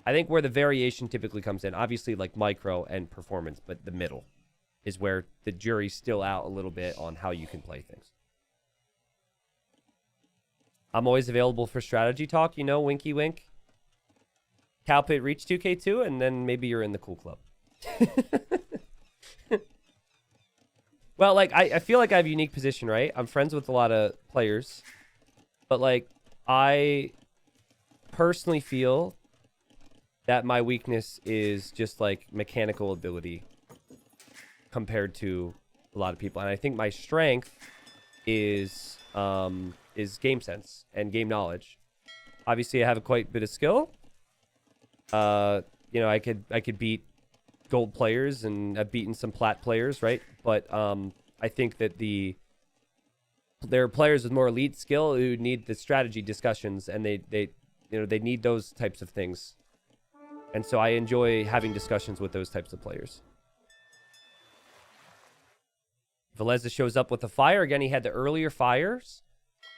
I think where the variation typically comes in, obviously like micro and performance, but the middle is where the jury's still out a little bit on how you can play things. I'm always available for strategy talk, you know, winky wink. Cowpit reach 2K2, and then maybe you're in the cool club. Well, like, I feel like I have a unique position, right? I'm friends with a lot of players. But, like, I personally feel that my weakness is just, like, mechanical ability compared to a lot of people. And I think my strength is game sense and game knowledge. Obviously, I have quite a bit of skill. You know, I could beat gold players, and I've beaten some plat players, right? But I think that there are players with more elite skill who need the strategy discussions, and they need those types of things. And so I enjoy having discussions with those types of players. Villese shows up with the fire. Again, he had the earlier fires,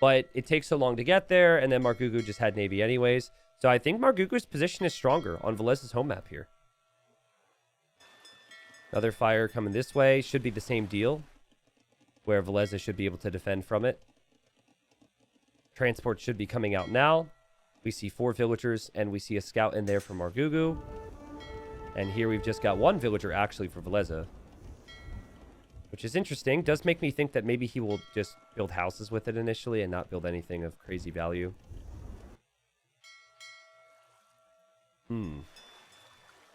but it takes so long to get there, and then Margougou just had Navy anyways. So I think Margougou's position is stronger on Villese's home map here. Another fire coming this way. Should be the same deal, where Villese should be able to defend from it. Transport should be coming out now. We see 4 villagers, and we see a scout in there for Margougou. And here we've just got one villager actually for Villese, which is interesting. Does make me think that maybe he will just build houses with it initially and not build anything of crazy value.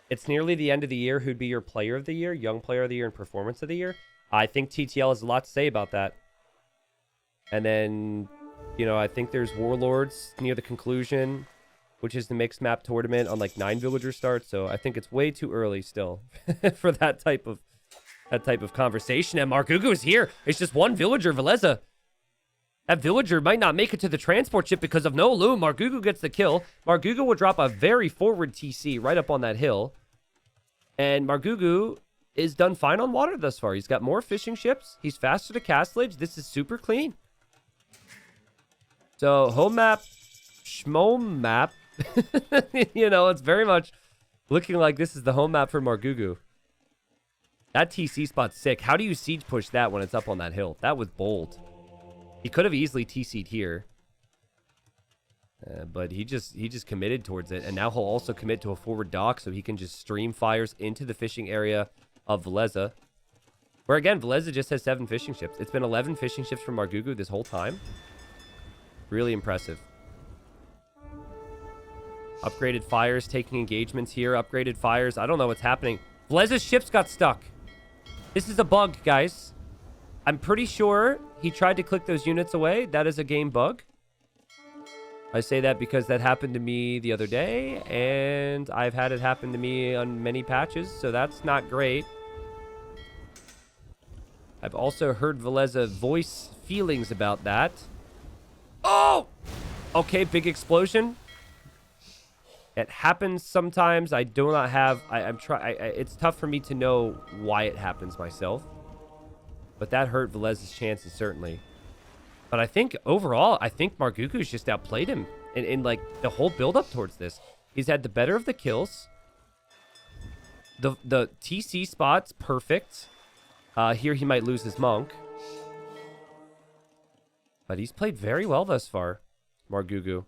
It's nearly the end of the year. Who'd be your player of the year, young player of the year, and performance of the year? I think TTL has a lot to say about that. And then, you know, I think there's Warlords near the conclusion, which is the mixed map tournament on like 9 villager starts. So I think it's way too early still for that type of conversation. And Margougou is here. It's just one villager, Villese. That villager might not make it to the transport ship because of no loom. Margougou gets the kill. Margougou will drop a very forward TC right up on that hill. And Margougou is done fine on water thus far. He's got more fishing ships. He's faster to castlage. This is super clean. So, home map, schmo map. You know, it's very much looking like this is the home map for Margougou. That TC spot's sick. How do you siege push that when it's up on that hill? That was bold. He could have easily TC'd here. But he just committed towards it. And now he'll also commit to a forward dock so he can just stream fires into the fishing area of Villese. Where again, Villese just has 7 fishing ships. It's been 11 fishing ships from Margougou this whole time. Really impressive. Upgraded fires, taking engagements here. Upgraded fires. I don't know what's happening. Villese's ships got stuck. This is a bug, guys. I'm pretty sure he tried to click those units away. That is a game bug. I say that because that happened to me the other day, and I've had it happen to me on many patches, so that's not great. I've also heard Villese voice feelings about that. Oh! Okay, big explosion. It happens sometimes. I do not have... it's tough for me to know why it happens myself. But that hurt Villese's chances, certainly. But I think, overall, I think Margougou's just outplayed him in like, the whole build-up towards this. He's had the better of the kills. The TC spot's perfect. Here he might lose his monk. But he's played very well thus far, Margougou.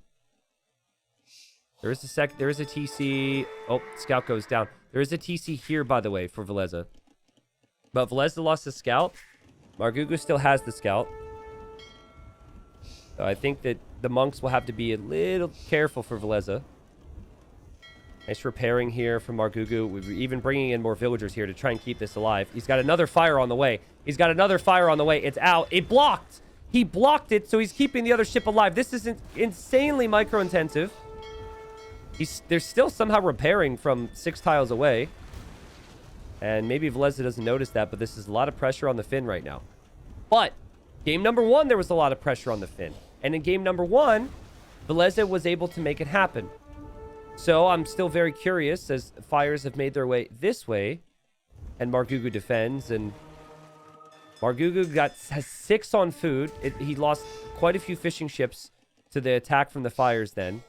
There is a TC. Oh, scout goes down. There is a TC here, by the way, for Villese. But Villese lost his scout. Margougou still has the scout. So I think that the monks will have to be a little careful for Villese. Nice repairing here from Margougou. We're even bringing in more villagers here to try and keep this alive. He's got another fire on the way. He's got another fire on the way. It's out. It blocked. He blocked it, so he's keeping the other ship alive. This is insanely micro-intensive. They're still somehow repairing from 6 tiles away. And maybe Villese doesn't notice that, but this is a lot of pressure on the Finn right now. But game number 1, there was a lot of pressure on the Finn. And in game number 1, Villese was able to make it happen. So I'm still very curious as fires have made their way this way. And Margougou defends. And Margougou has 6 on food. He lost quite a few fishing ships to the attack from the fires then.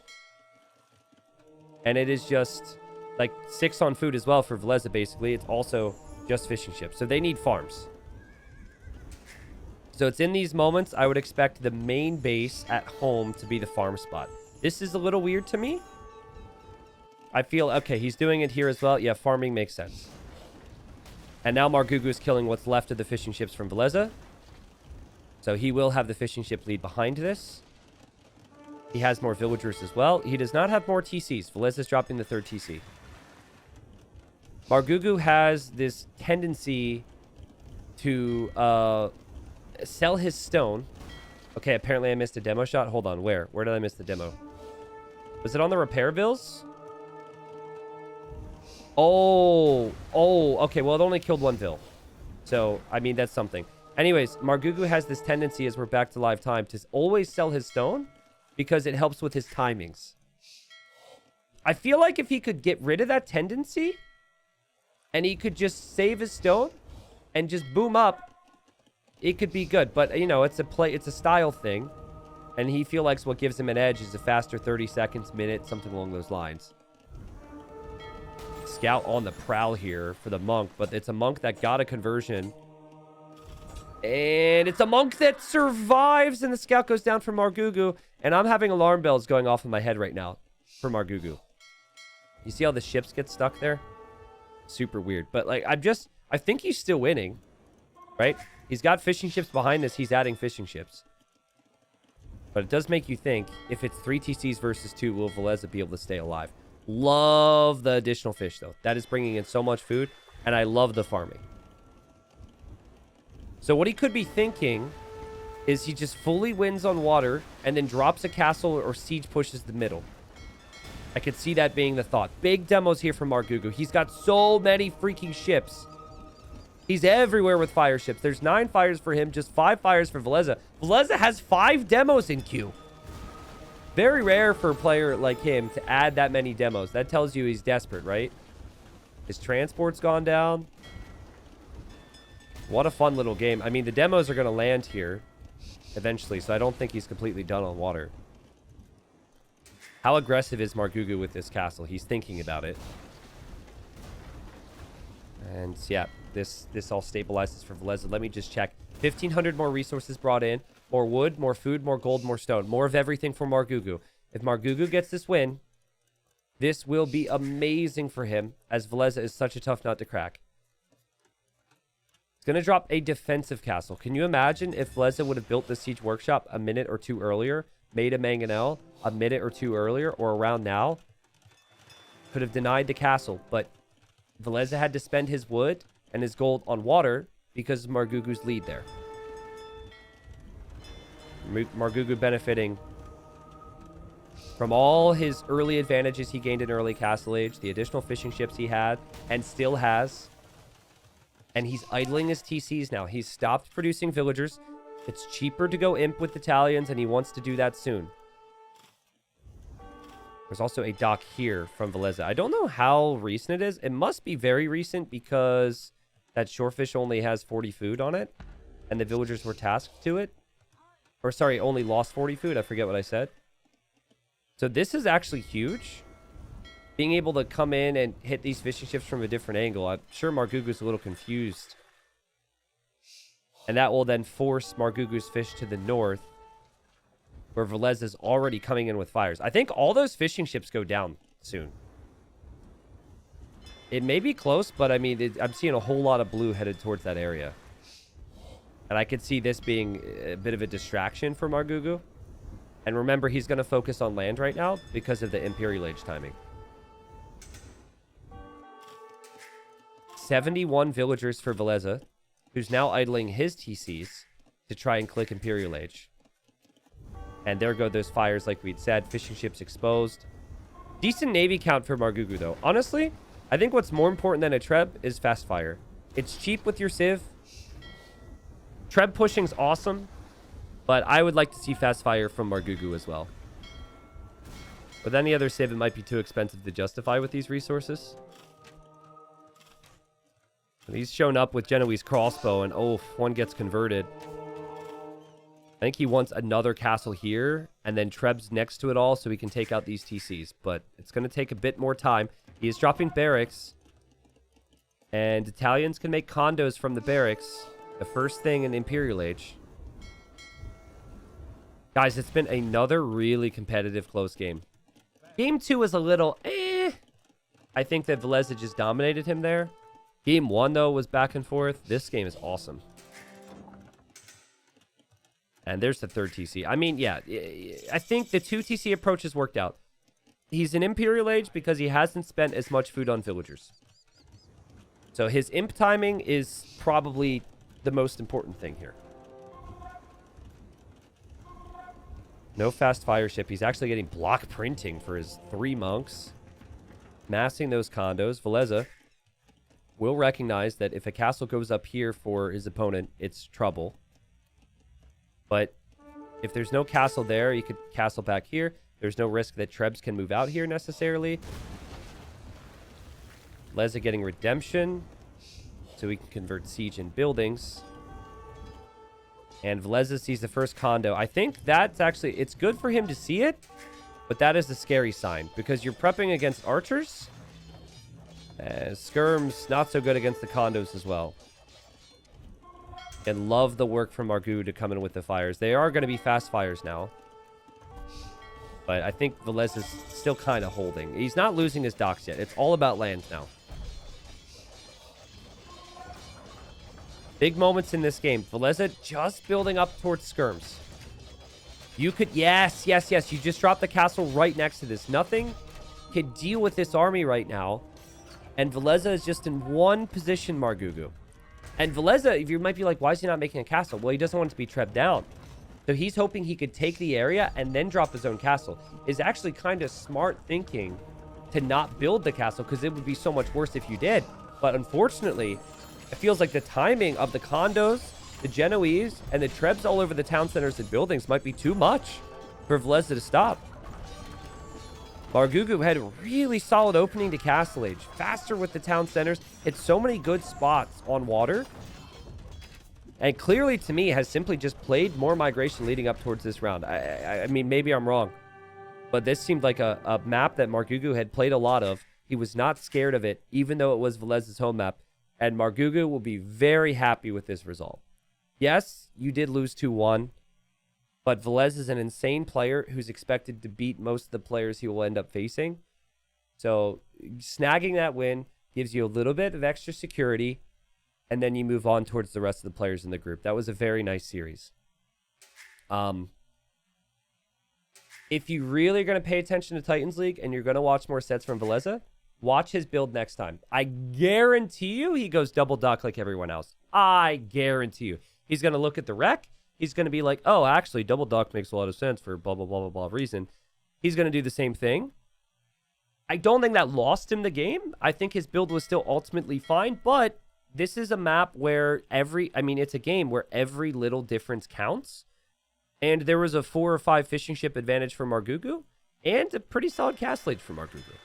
And it is just like 6 on food as well for Villese, basically. It's also just fishing ships. So they need farms. So it's in these moments, I would expect the main base at home to be the farm spot. This is a little weird to me. I feel, okay, he's doing it here as well. Yeah, farming makes sense. And now Margougou is killing what's left of the fishing ships from Villese. So he will have the fishing ship lead behind this. He has more villagers as well. He does not have more TCs. Villese is dropping the 3rd TC. Margougou has this tendency to sell his stone. Okay, apparently I missed a demo shot. Hold on, where? Where did I miss the demo? Was it on the repair bills? Oh, okay. Well, it only killed 1 vill. So, I mean, that's something. Anyways, Margougou has this tendency, as we're back to live time, to always sell his stone because it helps with his timings. I feel like if he could get rid of that tendency and he could just save his stone and just boom up, it could be good. But, you know, it's a style thing. And he feels like what gives him an edge is a faster 30 seconds, minute, something along those lines. Scout on the prowl here for the monk, but it's a monk that got a conversion. And it's a monk that survives, and the scout goes down for Margougou. And I'm having alarm bells going off in my head right now for Margougou. You see how the ships get stuck there? super weird. But, like, I think he's still winning, right? He's got fishing ships behind this. He's adding fishing ships. But it does make you think, if it's 3 TCs versus 2, will Villese be able to stay alive? Love the additional fish, though. That is bringing in so much food, and I love the farming. So what he could be thinking is he just fully wins on water and then drops a castle or siege pushes the middle. I could see that being the thought. Big demos here from Margougou. He's got so many freaking ships. He's everywhere with fire ships. There's 9 fires for him, just 5 fires for Villese. Villese has 5 demos in queue. Very rare for a player like him to add that many demos. That tells you he's desperate, right? His transport's gone down. What a fun little game. I mean, the demos are going to land here eventually, so I don't think he's completely done on water. How aggressive is Margougou with this castle? He's thinking about it. And yeah, this all stabilizes for Villese. Let me just check. 1,500 more resources brought in. More wood, more food, more gold, more stone. More of everything for Margougou. If Margougou gets this win, this will be amazing for him, as Villese is such a tough nut to crack. It's going to drop a defensive castle. Can you imagine if Villese would have built the siege workshop a minute or 2 earlier, made a mangonel a minute or 2 earlier, or around now? Could have denied the castle, but Villese had to spend his wood and his gold on water because of Margougou's lead there. Margougou benefiting from all his early advantages he gained in early Castle Age, the additional fishing ships he had and still has. And he's idling his TCs now. He's stopped producing villagers. It's cheaper to go imp with Italians, and he wants to do that soon. There's also a dock here from Villese. I don't know how recent it is. It must be very recent because that shorefish only has 40 food on it, and the villagers were tasked to it. Or sorry, only lost 40 food. I forget what I said. So this is actually huge. Being able to come in and hit these fishing ships from a different angle. I'm sure Margougou's a little confused. And that will then force Margougou's fish to the north, where Villese is already coming in with fires. I think all those fishing ships go down soon. It may be close, but I mean, I'm seeing a whole lot of blue headed towards that area. And I could see this being a bit of a distraction for Margougou. And remember, he's going to focus on land right now because of the Imperial Age timing. 71 villagers for Villese, who's now idling his TCs to try and click Imperial Age. And there go those fires like we'd said. Fishing ships exposed. Decent navy count for Margougou, though. Honestly, I think what's more important than a Treb is fast fire. It's cheap with your Civ. Treb pushing's awesome, but I would like to see fast fire from Margougou as well. With any other Civ, it might be too expensive to justify with these resources. And he's shown up with Genoese crossbow, and oh, one gets converted. I think he wants another castle here, and then Trebs next to it all so he can take out these TCs. But it's going to take a bit more time. He is dropping barracks, and Italians can make condos from the barracks. The first thing in Imperial Age. Guys, it's been another really competitive close game. Game 2 is a little I think that Villese just dominated him there. Game 1, though, was back and forth. This game is awesome. And there's the third TC. I mean, yeah, I think the 2 TC approach has worked out. He's in Imperial Age because he hasn't spent as much food on villagers. So his imp timing is probably the most important thing here. No fast fire ship. He's actually getting block printing for his 3 monks. Massing those condos. Villese will recognize that if a castle goes up here for his opponent, it's trouble. But if there's no castle there, you could castle back here. There's no risk that Trebs can move out here necessarily. Villese getting redemption, so we can convert siege and buildings. And Villese sees the first condo. I think that's actually, it's good for him to see it, but that is a scary sign because you're prepping against archers. Skirm's not so good against the condos as well. And love the work from Margougou to come in with the fires. They are going to be fast fires now. But I think Villese is still kind of holding. He's not losing his docks yet. It's all about land now. Big moments in this game. Villese just building up towards skirms. You could... Yes. You just dropped the castle right next to this. Nothing can deal with this army right now. And Villese is just in one position, Margougou. And Villese, you might be like, why is he not making a castle? Well, he doesn't want it to be trebbed down. So he's hoping he could take the area and then drop his own castle. Is actually kind of smart thinking to not build the castle, because it would be so much worse if you did. But unfortunately, it feels like the timing of the condos, the Genoese, and the trebs all over the town centers and buildings might be too much for Villese to stop. Margougou had a really solid opening to Castle Age. Faster with the town centers. It's so many good spots on water. And clearly, to me, has simply just played more migration leading up towards this round. I mean, maybe I'm wrong. But this seemed like a map that Margougou had played a lot of. He was not scared of it, even though it was Villese's home map. And Margougou will be very happy with this result. Yes, you did lose 2-1. But Villese is an insane player who's expected to beat most of the players he will end up facing. So snagging that win gives you a little bit of extra security. And then you move on towards the rest of the players in the group. That was a very nice series. If you really are going to pay attention to Titans League and you're going to watch more sets from Villese, watch his build next time. I guarantee you he goes double dock like everyone else. I guarantee you. He's going to look at the rec. He's going to be like, oh, actually, double dock makes a lot of sense for blah, blah, blah, blah, blah reason. He's going to do the same thing. I don't think that lost him the game. I think his build was still ultimately fine, but this is a map where it's a game where every little difference counts. And there was a 4 or 5 fishing ship advantage for Margougou and a pretty solid castle age for Margougou.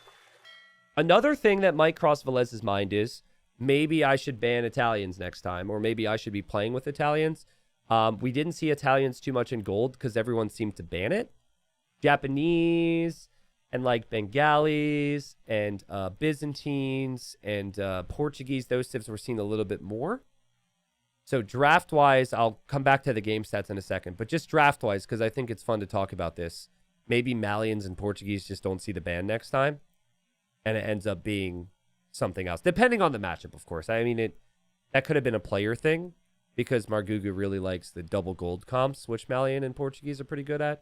Another thing that might cross Villese's mind is maybe I should ban Italians next time, or maybe I should be playing with Italians. We didn't see Italians too much in gold because everyone seemed to ban it. Japanese and like Bengalis and Byzantines and Portuguese, those civs were seen a little bit more. So draft-wise, I'll come back to the game stats in a second, but just draft-wise, because I think it's fun to talk about this. Maybe Malians and Portuguese just don't see the ban next time, and it ends up being something else, depending on the matchup, of course. I mean, that could have been a player thing, because Margougou really likes the double gold comps, which Malian and Portuguese are pretty good at.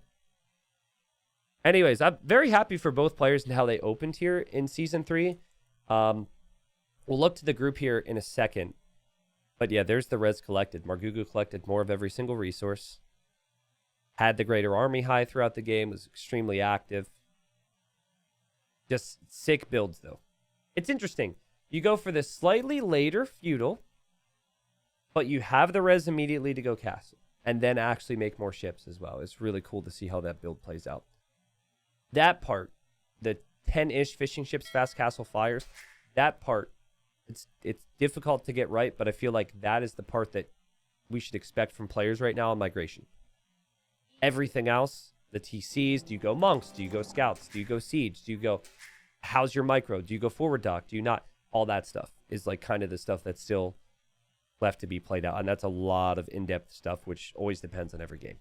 Anyways, I'm very happy for both players and how they opened here in Season 3. We'll look to the group here in a second. But yeah, there's the res collected. Margougou collected more of every single resource. Had the greater army high throughout the game. Was extremely active. Just sick builds, though. It's interesting. You go for the slightly later feudal, but you have the res immediately to go castle. And then actually make more ships as well. It's really cool to see how that build plays out. That part, the 10-ish fishing ships, fast castle fires, that part, it's difficult to get right, but I feel like that is the part that we should expect from players right now on migration. Everything else, the TCs, do you go monks? Do you go scouts? Do you go siege? Do you go, how's your micro? Do you go forward dock? Do you not? All that stuff is like kind of the stuff that's still left to be played out. And that's a lot of in-depth stuff, which always depends on every game.